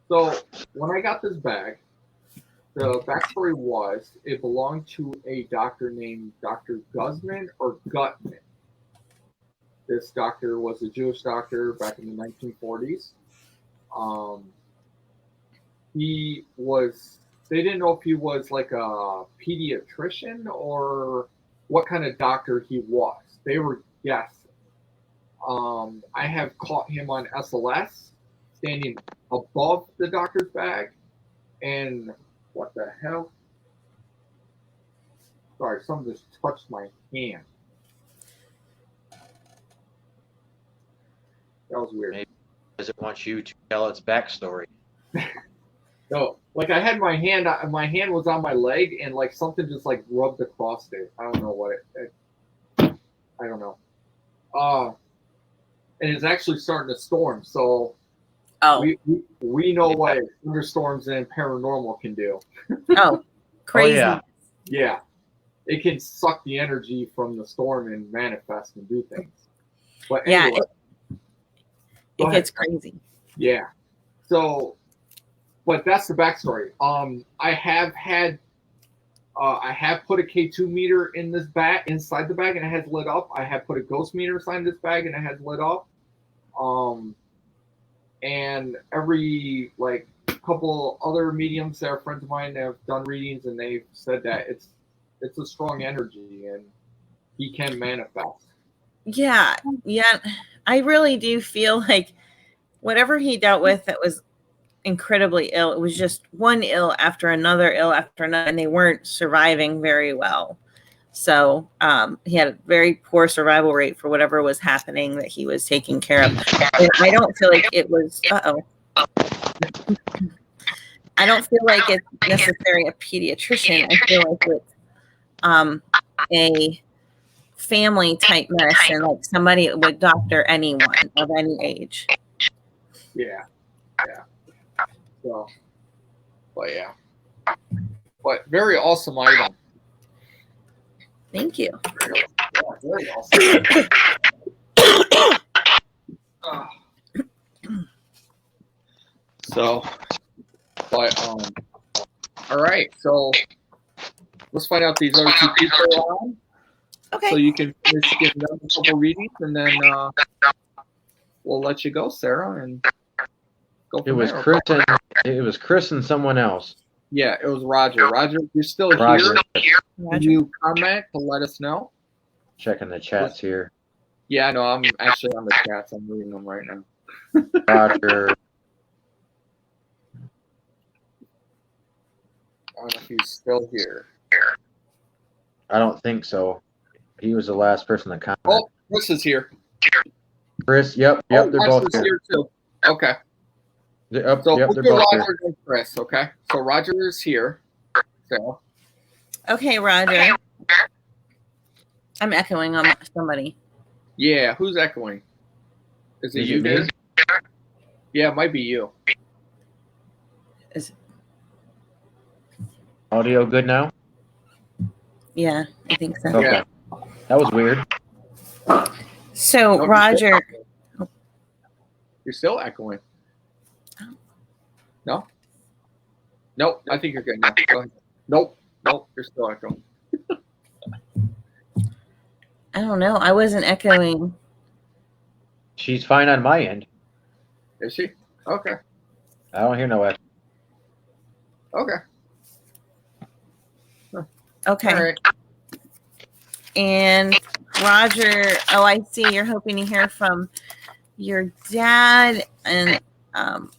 So when I got this bag, the backstory was it belonged to a doctor named Dr. Guzman or Gutman. This doctor was a Jewish doctor back in the 1940s. They didn't know if he was like a pediatrician or what kind of doctor he was. They were guessing. I have caught him on SLS standing above the doctor's bag. And what the hell? Sorry, something just touched my hand. That was weird. Maybe because it wants you to tell its backstory. No, like I had my hand was on my leg, and like something just like rubbed across it. I don't know what I don't know. And it's actually starting to storm, so we know what thunderstorms and paranormal can do. Oh, crazy. Oh, yeah. Yeah, it can suck the energy from the storm and manifest and do things. But anyway, it gets crazy. Yeah. So, but that's the backstory. I have put a K2 meter in this bag, inside the bag, and it has lit up. I have put a ghost meter inside this bag, and it has lit up. And every like couple other mediums that are friends of mine that have done readings, and they've said that it's a strong energy and he can manifest. Yeah. I really do feel like whatever he dealt with that was incredibly ill, it was just one ill after another, and they weren't surviving very well. So he had a very poor survival rate for whatever was happening that he was taking care of. And I don't feel like it was I don't feel like it's necessarily a pediatrician. I feel like it's a family type medicine, like somebody that would doctor anyone of any age. Yeah. So, but very awesome item. Thank you. Very awesome. So, but all right. So let's find out these other two people are on. Okay. So you can finish getting them a couple readings, and then we'll let you go, Sarah, and go from It was there. Chris and someone else. Yeah, it was Roger. Roger, if you're still Roger. here, can you comment to let us know? Checking the chats here. Yeah, no, I'm actually on the chats. I'm reading them right now. Roger. I don't know if he's still here. I don't think so. He was the last person to comment. Oh, Chris is here. Chris, yep, they're both Chris is here too. Okay. Yep, So they're we'll do both here. Roger and Chris, okay? So Roger is here. So Okay, Roger. I'm echoing on somebody. yeah, who's echoing? Is it Is you, it me? Dave? Yeah, it might be you. Audio good now? Yeah, I think so. Okay. Yeah. That was weird. So, Nope, Roger, you're still echoing. No? Nope, I think you're good now. Go ahead. Nope, you're still echoing. I don't know. I wasn't echoing. She's fine on my end. Is she? Okay. I don't hear no echo. Okay. Okay. All right. And Roger, I see you're hoping to hear from your dad and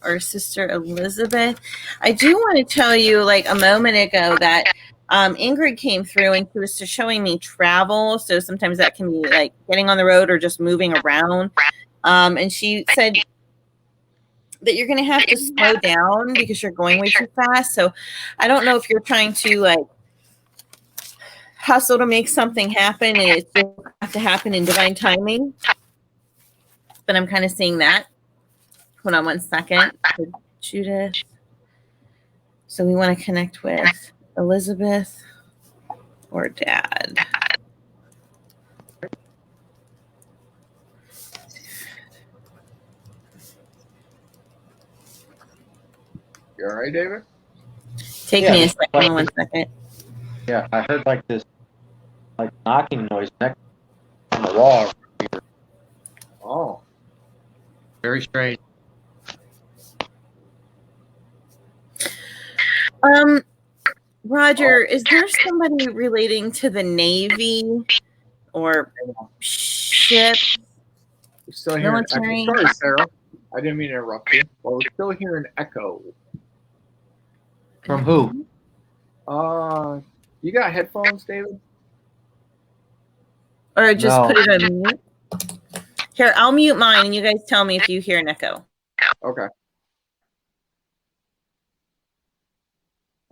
or sister Elizabeth. I do want to tell you, like a moment ago, that Ingrid came through and she was showing me travel. So sometimes that can be like getting on the road or just moving around. And she said that you're going to have to slow down because you're going way too fast. So I don't know if you're trying to like hustle to make something happen and it just have to happen in divine timing. But I'm kind of seeing that. Hold on one second. Judith. So we want to connect with Elizabeth or Dad. You all right, David? Take me a second. 1 second. Yeah, I heard like this like knocking noise next on the wall. Oh. Very strange. Roger, is there somebody relating to the Navy or ship? We're still hearing echo. Military. Sorry, Sarah. I didn't mean to interrupt you. But we're still hearing echo. From who? You got headphones, David? Or just No. put it on mute? Here, I'll mute mine and you guys tell me if you hear an echo. Okay.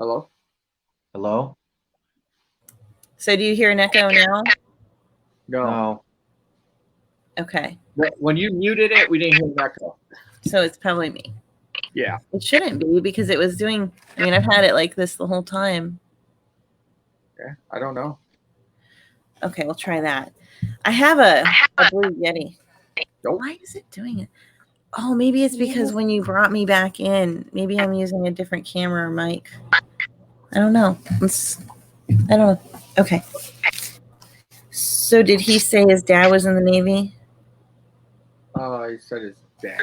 Hello? Hello? So do you hear an echo now? No. No. Okay. When you muted it, we didn't hear an echo. So it's probably me. Yeah. It shouldn't be because it was doing, I mean, I've had it like this the whole time. Yeah. I don't know. Okay, we'll try that. I have a Blue Yeti. Nope. Why is it doing it? Oh, maybe it's because when you brought me back in, maybe I'm using a different camera or mic. I don't know. I don't know. Okay. So did he say his dad was in the Navy? He said his dad.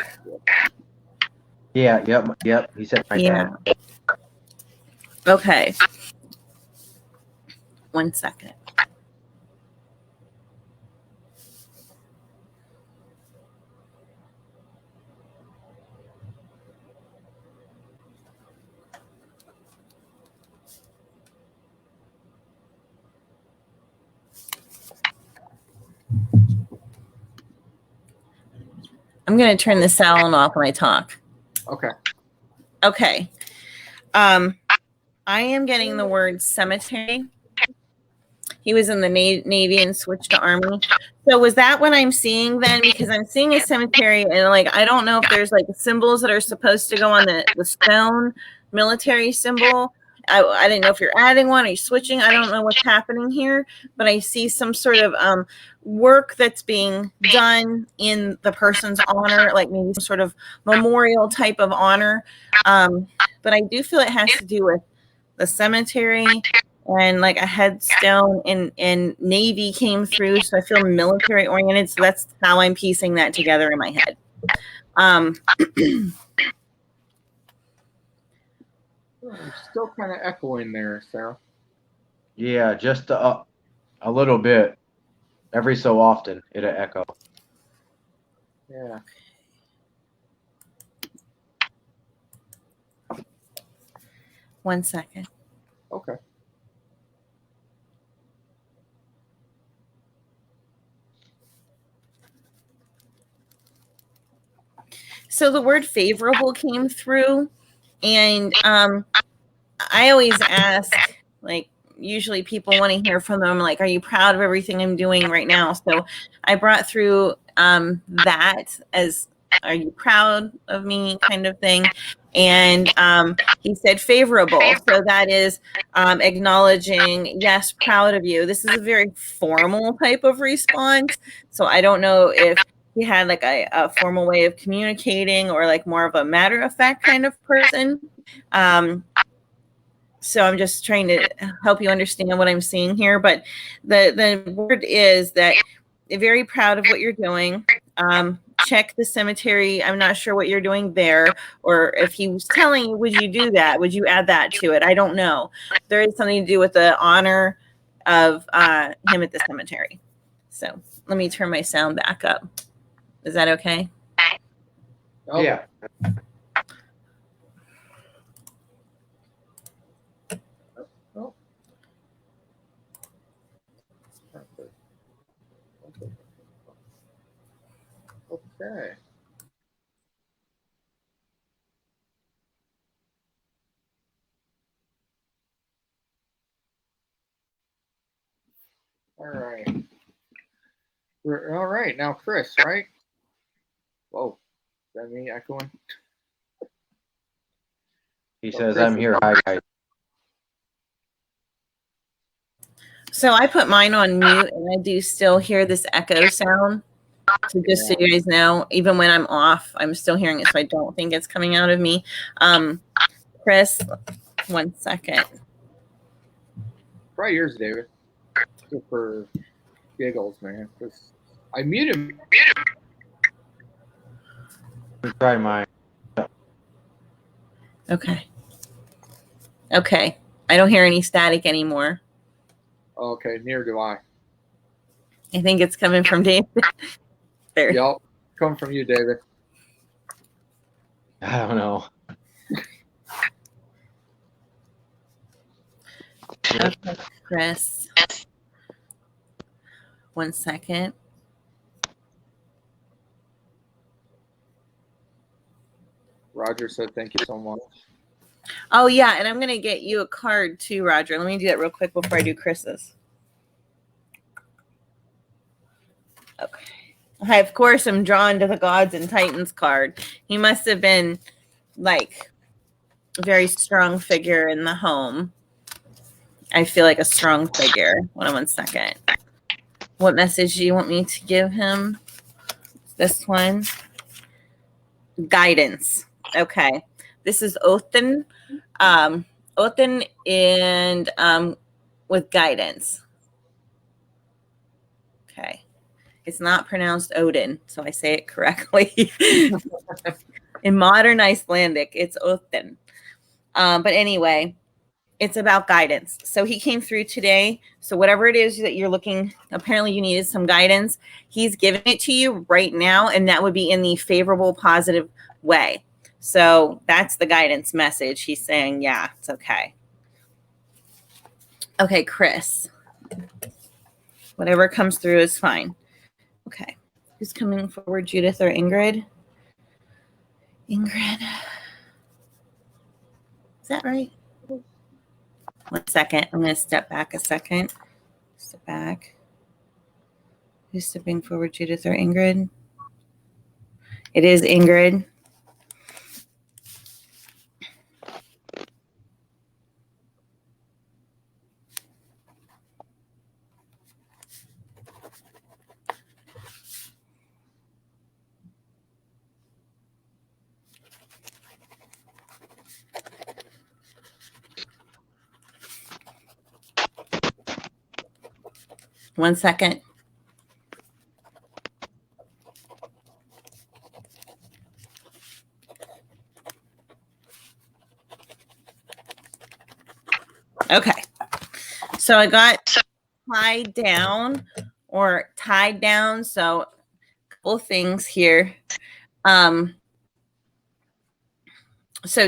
Yeah, yep. He said my dad. Okay. 1 second. I'm going to turn the sound off when I talk. Okay. Okay. I am getting the word cemetery. He was in the Navy and switched to Army. So was that what I'm seeing then? Because I'm seeing a cemetery and like I don't know if there's like symbols that are supposed to go on the stone military symbol. I didn't know if you're adding one or you're switching. I don't know what's happening here, but I see some sort of work that's being done in the person's honor, like maybe some sort of memorial type of honor. But I do feel it has to do with the cemetery and like a headstone and Navy came through. So I feel military oriented. So that's how I'm piecing that together in my head. Still kind of echoing there, Sarah. Yeah, just a little bit. Every so often, it'll echo. Yeah. One second. Okay. So the word favorable came through, and I always ask, like, usually people want to hear from them, like, are you proud of everything I'm doing right now? So I brought through that as, are you proud of me kind of thing? And he said favorable. So that is acknowledging, yes, proud of you. This is a very formal type of response. So I don't know if he had like a formal way of communicating or like more of a matter of fact kind of person. So I'm just trying to help you understand what I'm seeing here. But the word is that you're very proud of what you're doing. Check the cemetery. I'm not sure what you're doing there. Or if he was telling you, would you do that? Would you add that to it? I don't know. There is something to do with the honor of him at the cemetery. So let me turn my sound back up. Is that okay? Oh. Yeah. Oh. Okay. All right. All right. Now, Chris, right? Whoa. Is that me echoing? He says, I'm here. Hi, guys. So I put mine on mute and I do still hear this echo sound. So just so you guys know, even when I'm off, I'm still hearing it. So I don't think it's coming out of me. Chris, 1 second. Try yours, David. Just for giggles, man. I muted him. Try mine. Okay. Okay. I don't hear any static anymore. Okay, neither do I. I think it's coming from David. There. Yep. Come from you, David. I don't know. Okay, Chris. 1 second. Roger said thank you so much. Oh, yeah. And I'm going to get you a card too, Roger. Let me do that real quick before I do Chris's. Okay. I, of course, am drawn to the Gods and Titans card. He must have been like a very strong figure in the home. I feel like a strong figure. Hold on one second. What message do you want me to give him? This one. Guidance. Okay. This is Othin. Othin and with guidance. Okay. It's not pronounced Odin, so I say it correctly. In modern Icelandic, it's Othin. But anyway, it's about guidance. So he came through today. So whatever it is that you're looking, apparently you needed some guidance. He's giving it to you right now, and that would be in the favorable, positive way. So that's the guidance message. He's saying, yeah, it's okay. Okay, Chris. Whatever comes through is fine. Okay. Who's coming forward, Judith or Ingrid? Ingrid. Is that right? 1 second. I'm going to step back a second. Step back. Who's stepping forward, Judith or Ingrid? It is Ingrid. One second. Okay. So I got tied down. So a couple things here. So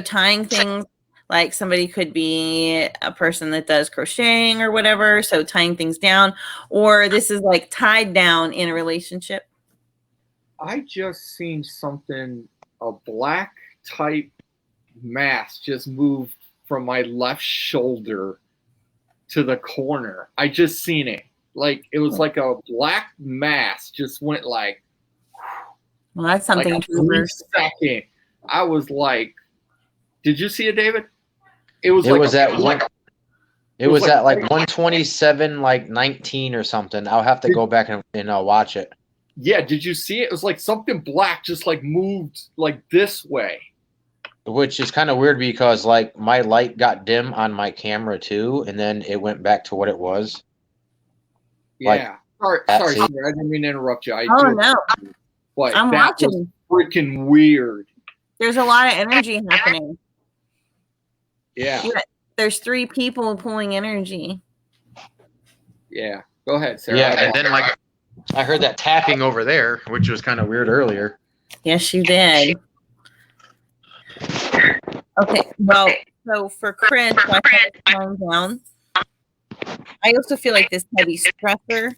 tying things, like somebody could be a person that does crocheting or whatever. So tying things down, or this is like tied down in a relationship. I just seen something, a black type mass just moved from my left shoulder to the corner. I just seen it. Like it was like a black mass just went like. Well, that's something like to reverse. Second. I was like, did you see it, David? It was It like was at one. It was at like 127, like 19 or something. I'll have to go back and watch it. Yeah, did you see it? It was like something black just like moved like this way. Which is kind of weird because like my light got dim on my camera too, and then it went back to what it was. Yeah. Like, sorry, Sarah, I didn't mean to interrupt you. No. But I'm that watching. was freaking weird. There's a lot of energy happening. Yeah. There's 3 people pulling energy. Yeah. Go ahead, Sarah. Yeah, and then like I heard that tapping over there, which was kind of weird earlier. Yes, you did. Okay, well, so for Chris, I have it calm down. I also feel like this heavy stressor.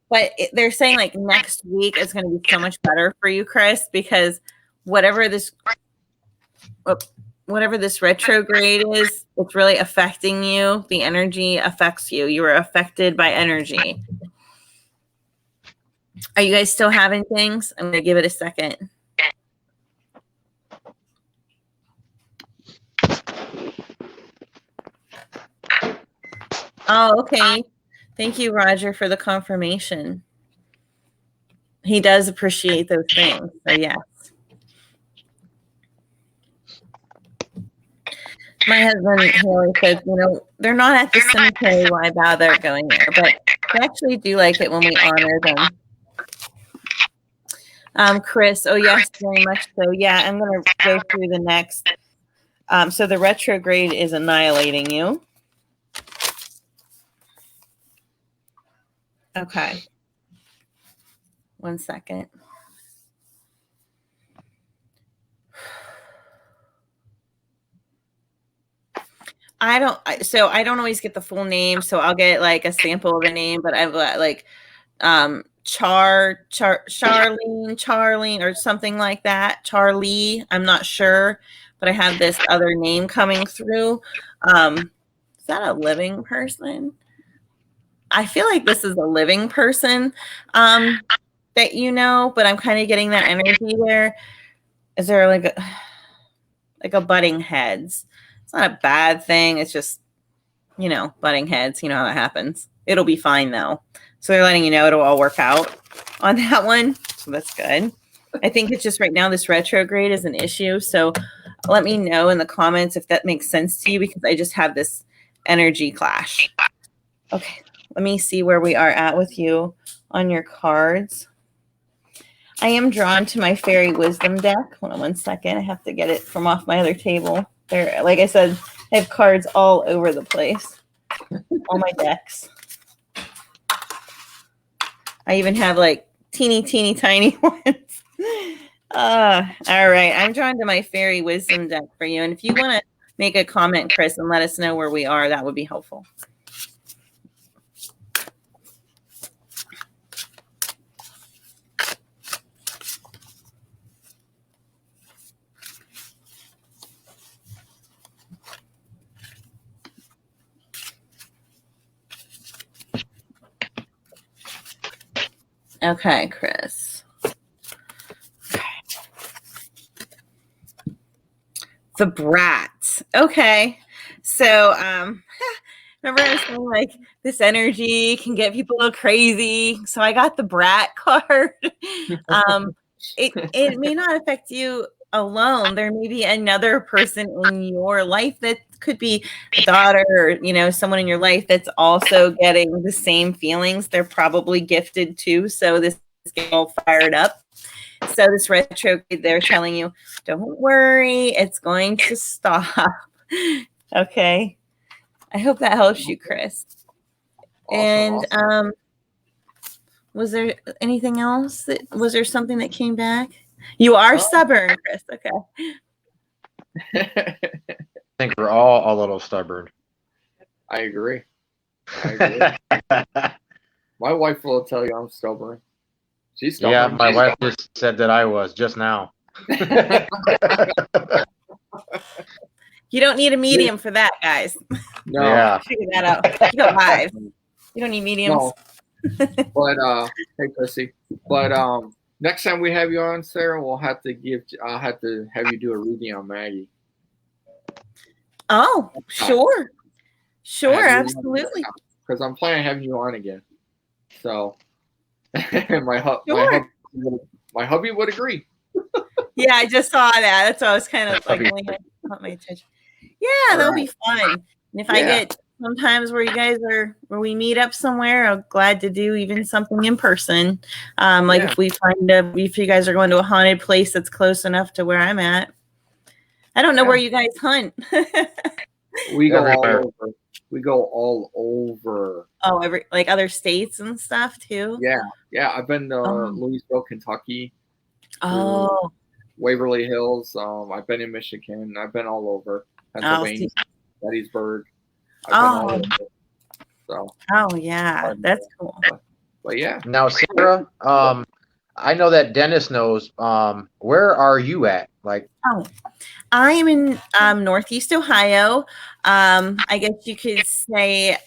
But they're saying like next week is going to be so much better for you, Chris, because whatever this retrograde is, it's really affecting you. The energy affects you. You were affected by energy. Are you guys still having things? I'm going to give it a second. Oh, okay. Thank you, Roger, for the confirmation. He does appreciate those things. So, yes. My husband, he always says, they're not at the cemetery. Why bother going there? But I actually do like it when we honor them. Chris, oh, yes, very much so. Yeah, I'm going to go through the next. So the retrograde is annihilating you. Okay. 1 second. I don't always get the full name, so I'll get like a sample of a name, but I've got like Charlene, or something like that. Charlie, I'm not sure, but I have this other name coming through. Is that a living person? I feel like this is a living person that you know, but I'm kind of getting that energy there. Is there like a butting heads? It's not a bad thing. It's just, butting heads. You know how that happens. It'll be fine though. So they're letting you know it'll all work out on that one. So that's good. I think it's just right now this retrograde is an issue. So let me know in the comments if that makes sense to you, because I just have this energy clash. Okay. Let me see where we are at with you on your cards. I am drawn to my fairy wisdom deck. Hold on one second. I have to get it from off my other table. There, like I said, I have cards all over the place. All my decks. I even have like teeny tiny ones. All right. I'm drawn to my fairy wisdom deck for you. And if you want to make a comment, Chris, and let us know where we are, that would be helpful. Okay, Chris. Okay. The Brat. Okay. So, remember I was saying like this energy can get people a little crazy. So I got the Brat card. It may not affect you alone. There may be another person in your life that could be a daughter or, someone in your life that's also getting the same feelings. They're probably gifted too. So this is getting all fired up. So this retrograde, they're telling you, don't worry, it's going to stop. Okay. I hope that helps you, Chris. Awesome, and was there anything else? Was there something that came back? You are stubborn, Chris. Okay. I think we're all a little stubborn. I agree. My wife will tell you I'm stubborn. She's stubborn. Yeah, my wife just said that I was just now. You don't need a medium for that, guys. No. Yeah. Figure that out. You got live. You don't need mediums. No. But hey, Chrissy. But next time we have you on, Sarah, I'll have to have you do a reading on Maggie. Oh, sure. Absolutely. Because I'm planning on having you on again. So my hubby would agree. Yeah, I just saw that. That's why I was kind of like caught my attention. Yeah, that'll be fun. And if I get sometimes where where we meet up somewhere, I'm glad to do even something in person. If we if you guys are going to a haunted place that's close enough to where I'm at. I don't know where you guys hunt. We go all over. We go all over. Oh, like other states and stuff too? Yeah. I've been to Louisville, Kentucky. Oh. Waverly Hills. I've been in Michigan. I've been all over. Pennsylvania, Gettysburg. I've been all over. So. Oh yeah, that's cool. But yeah. Now, Sarah, I know that Dennis knows. Where are you at? I am in Northeast Ohio. I guess you could say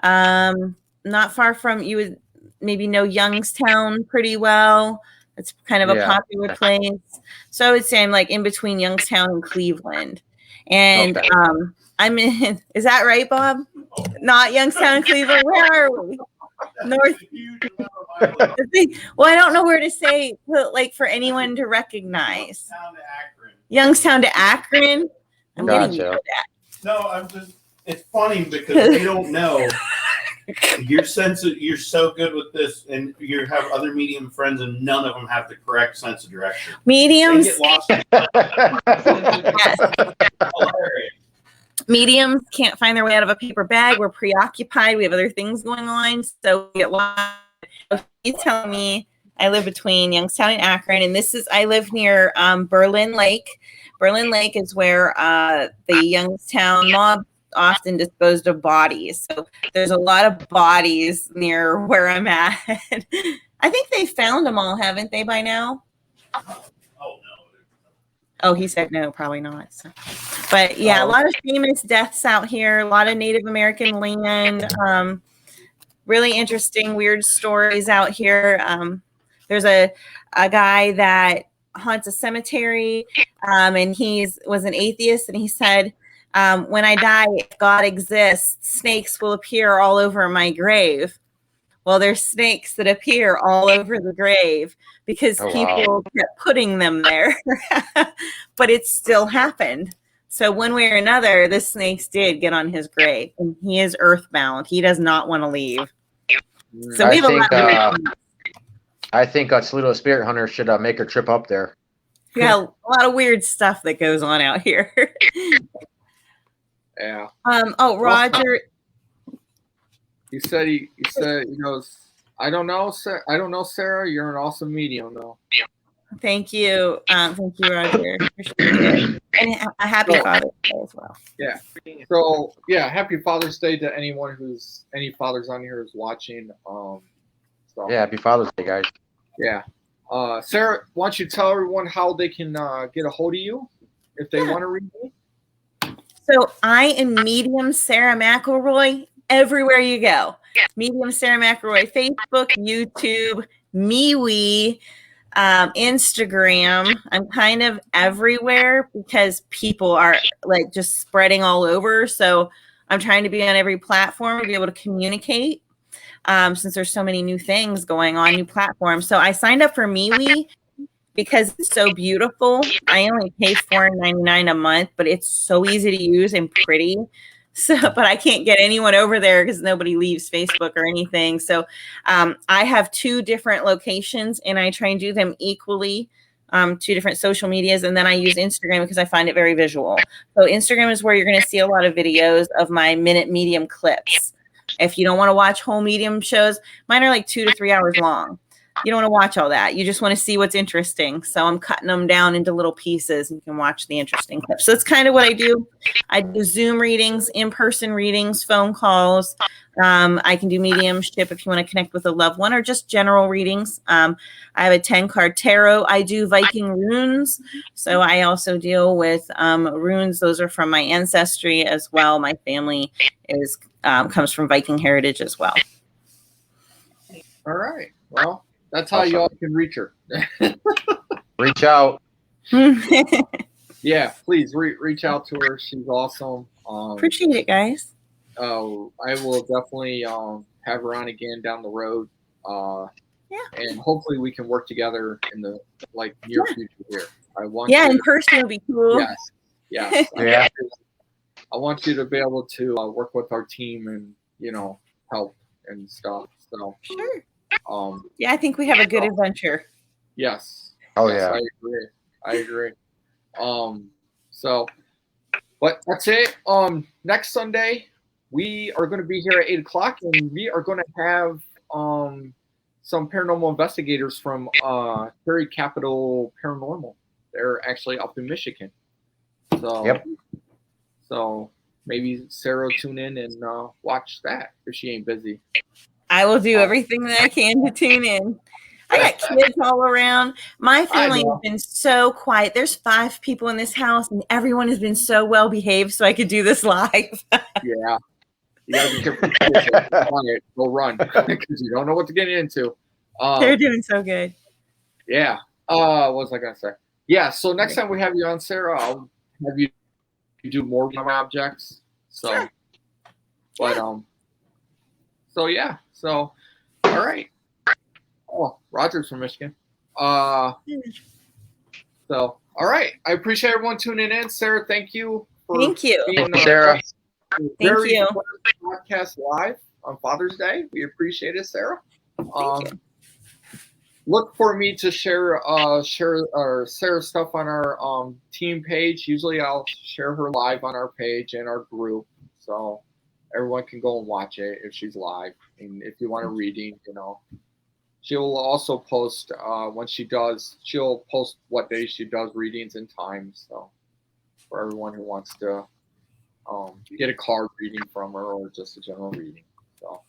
not far from, you would maybe know Youngstown pretty well. It's kind of a popular place. So I would say I'm like in between Youngstown and Cleveland. And I'm in, is that right, Bob? Not Youngstown and Cleveland. Where are we? North. Well, I don't know where to say, like, for anyone to recognize. Youngstown to Akron. I'm getting you that. No, I'm just. It's funny because we don't know. Your sense of, you're so good with this, and you have other medium friends, and none of them have the correct sense of direction. Mediums. They get lost. Hilarious. Mediums can't find their way out of a paper bag. We're preoccupied. We have other things going on, so we get lost. He's telling me I live between Youngstown and Akron, and I live near Berlin Lake. Berlin Lake is where the Youngstown mob often disposed of bodies. So there's a lot of bodies near where I'm at. I think they found them all, haven't they, by now? Oh no. Oh, he said no, probably not. So. But yeah, a lot of famous deaths out here, a lot of Native American land, really interesting, weird stories out here. There's a guy that haunts a cemetery, and was an atheist, and he said, when I die, if God exists, snakes will appear all over my grave. Well, there's snakes that appear all over the grave because people kept putting them there, but it still happened. So one way or another, the snakes did get on his grave, and he is earthbound. He does not want to leave. So we have a lot of I think Toledo Spirit Hunters should make a trip up there. a lot of weird stuff that goes on out here. Yeah. Oh, Roger. He said he goes, I don't know, Sarah. You're an awesome medium, though. Thank you. Thank you, Roger. Appreciate it. And a happy Father's Day as well. Yeah. So yeah, happy Father's Day to anyone any fathers on here is watching. So Yeah, happy Father's Day, guys. yeah. Sarah, why don't you tell everyone how they can get a hold of you if they want to read me? So I am Medium Sara McElroy everywhere you go. Medium Sara McElroy, Facebook, YouTube, MeWe, Instagram. I'm kind of everywhere because people are like just spreading all over. So I'm trying to be on every platform to be able to communicate. Since there's so many new things going on, new platforms. So I signed up for MeWe because it's so beautiful. I only pay $4.99 a month, but it's so easy to use and pretty. So, but I can't get anyone over there because nobody leaves Facebook or anything. So I have 2 different locations, and I try and do them equally. 2 different social medias, and then I use Instagram because I find it very visual. So Instagram is where you're going to see a lot of videos of my minute medium clips. If you don't want to watch whole medium shows, mine are like 2 to 3 hours long. You don't want to watch all that. You just want to see what's interesting. So I'm cutting them down into little pieces, and you can watch the interesting clips. So it's kind of what I do. I do Zoom readings, in-person readings, phone calls. I can do mediumship if you want to connect with a loved one, or just general readings. I have a 10-card tarot. I do Viking runes. So I also deal with runes. Those are from my ancestry as well. My family comes from Viking heritage as well. All right. Well, that's how y'all can reach her. Reach out. Yeah, please reach out to her. She's awesome. Appreciate it, guys. I will definitely have her on again down the road. And hopefully we can work together in the near future here. In person would be cool. Yes. Yeah. I want you to be able to work with our team and help and stuff. So sure. I think we have a good adventure. Yes. Oh yes, yeah. I agree. But that's it. Next Sunday we are going to be here at 8:00, and we are going to have some paranormal investigators from Prairie Capital Paranormal. They're actually up in Michigan. So yep. So maybe Sarah will tune in and watch that if she ain't busy. I will do everything that I can to tune in. I got kids all around. My family has been so quiet. There's 5 people in this house, and everyone has been so well behaved, so I could do this live. Yeah. You gotta be careful. Quiet. Go run because you don't know what to get into. They're doing so good. Yeah. What was I gonna say? Yeah. So next time we have you on, Sarah, I'll have you do more objects. So, sure. But So yeah. So, all right. Oh, Roger's from Michigan. So, all right. I appreciate everyone tuning in. Sarah, thank you. Thank you. Thank you, Sarah. Thank you. Podcast live on Father's Day. We appreciate it, Sarah. Thank you. Look for me to share Sarah's stuff on our team page. Usually I'll share her live on our page and our group. So everyone can go and watch it if she's live. And if you want a reading, she'll also post when she does. She'll post what day she does readings and times. So for everyone who wants to get a card reading from her or just a general reading. So,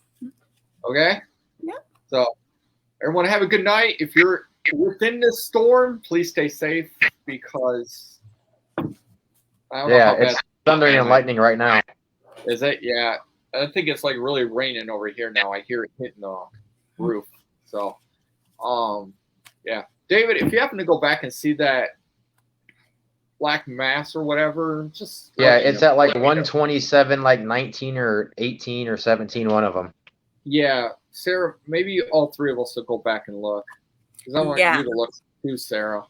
okay. Yeah. So, everyone have a good night. If you're within this storm, please stay safe because I don't know how bad it's thundering and lightning right now. is it? Yeah, I think it's like really raining over here now. I hear it hitting the roof. So, yeah, David, if you happen to go back and see that black mass or whatever, just it's at like 127, like 19 or 18 or 17, one of them. Yeah, Sarah, maybe all three of us will go back and look because I want you to look too, Sarah.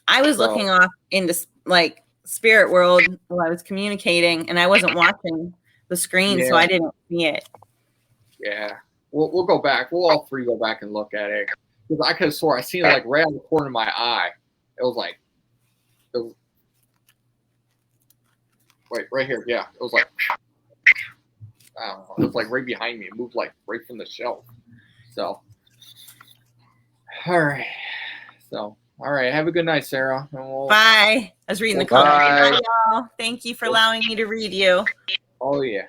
I was looking off into like spirit world while I was communicating, and I wasn't watching the screen, so I didn't see it. Yeah, we'll go back. We'll all three go back and look at it because I could have swore I seen it like right on the corner of my eye. It was like, wait, right here. Yeah, it was like, I don't know. It was like right behind me. It moved like right from the shelf. So, all right. So, all right. Have a good night, Sarah. Bye. I was reading the comments. Bye, y'all. Thank you for allowing me to read you. Oh, yeah.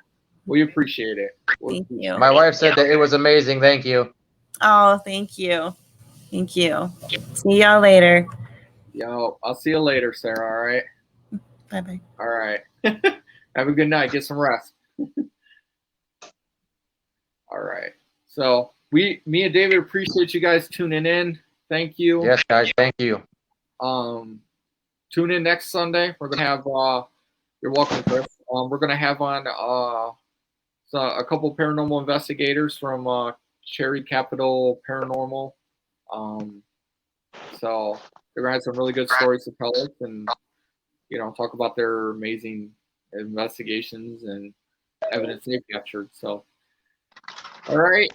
We appreciate it. Thank you. My wife said that it was amazing. Thank you. Oh, thank you. Thank you. See y'all later. Yo, I'll see you later, Sarah. All right. Bye-bye. All right. Have a good night. Get some rest. All right. So me and David appreciate you guys tuning in. Thank you. Yes, guys. Thank you. Tune in next Sunday. We're gonna have you're welcome, Chris. We're gonna have on a couple of paranormal investigators from Cherry Capital Paranormal. So they're gonna have some really good stories to tell us, and talk about their amazing investigations and evidence they've captured. So, all right.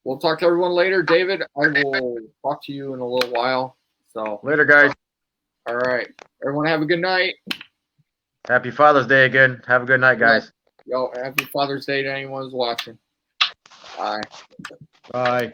We'll talk to everyone later. David, I will talk to you in a little while. So later, guys. All right. Everyone have a good night. Happy Father's Day again. Have a good night, guys. Yo, happy Father's Day to anyone who's watching. Bye. Bye.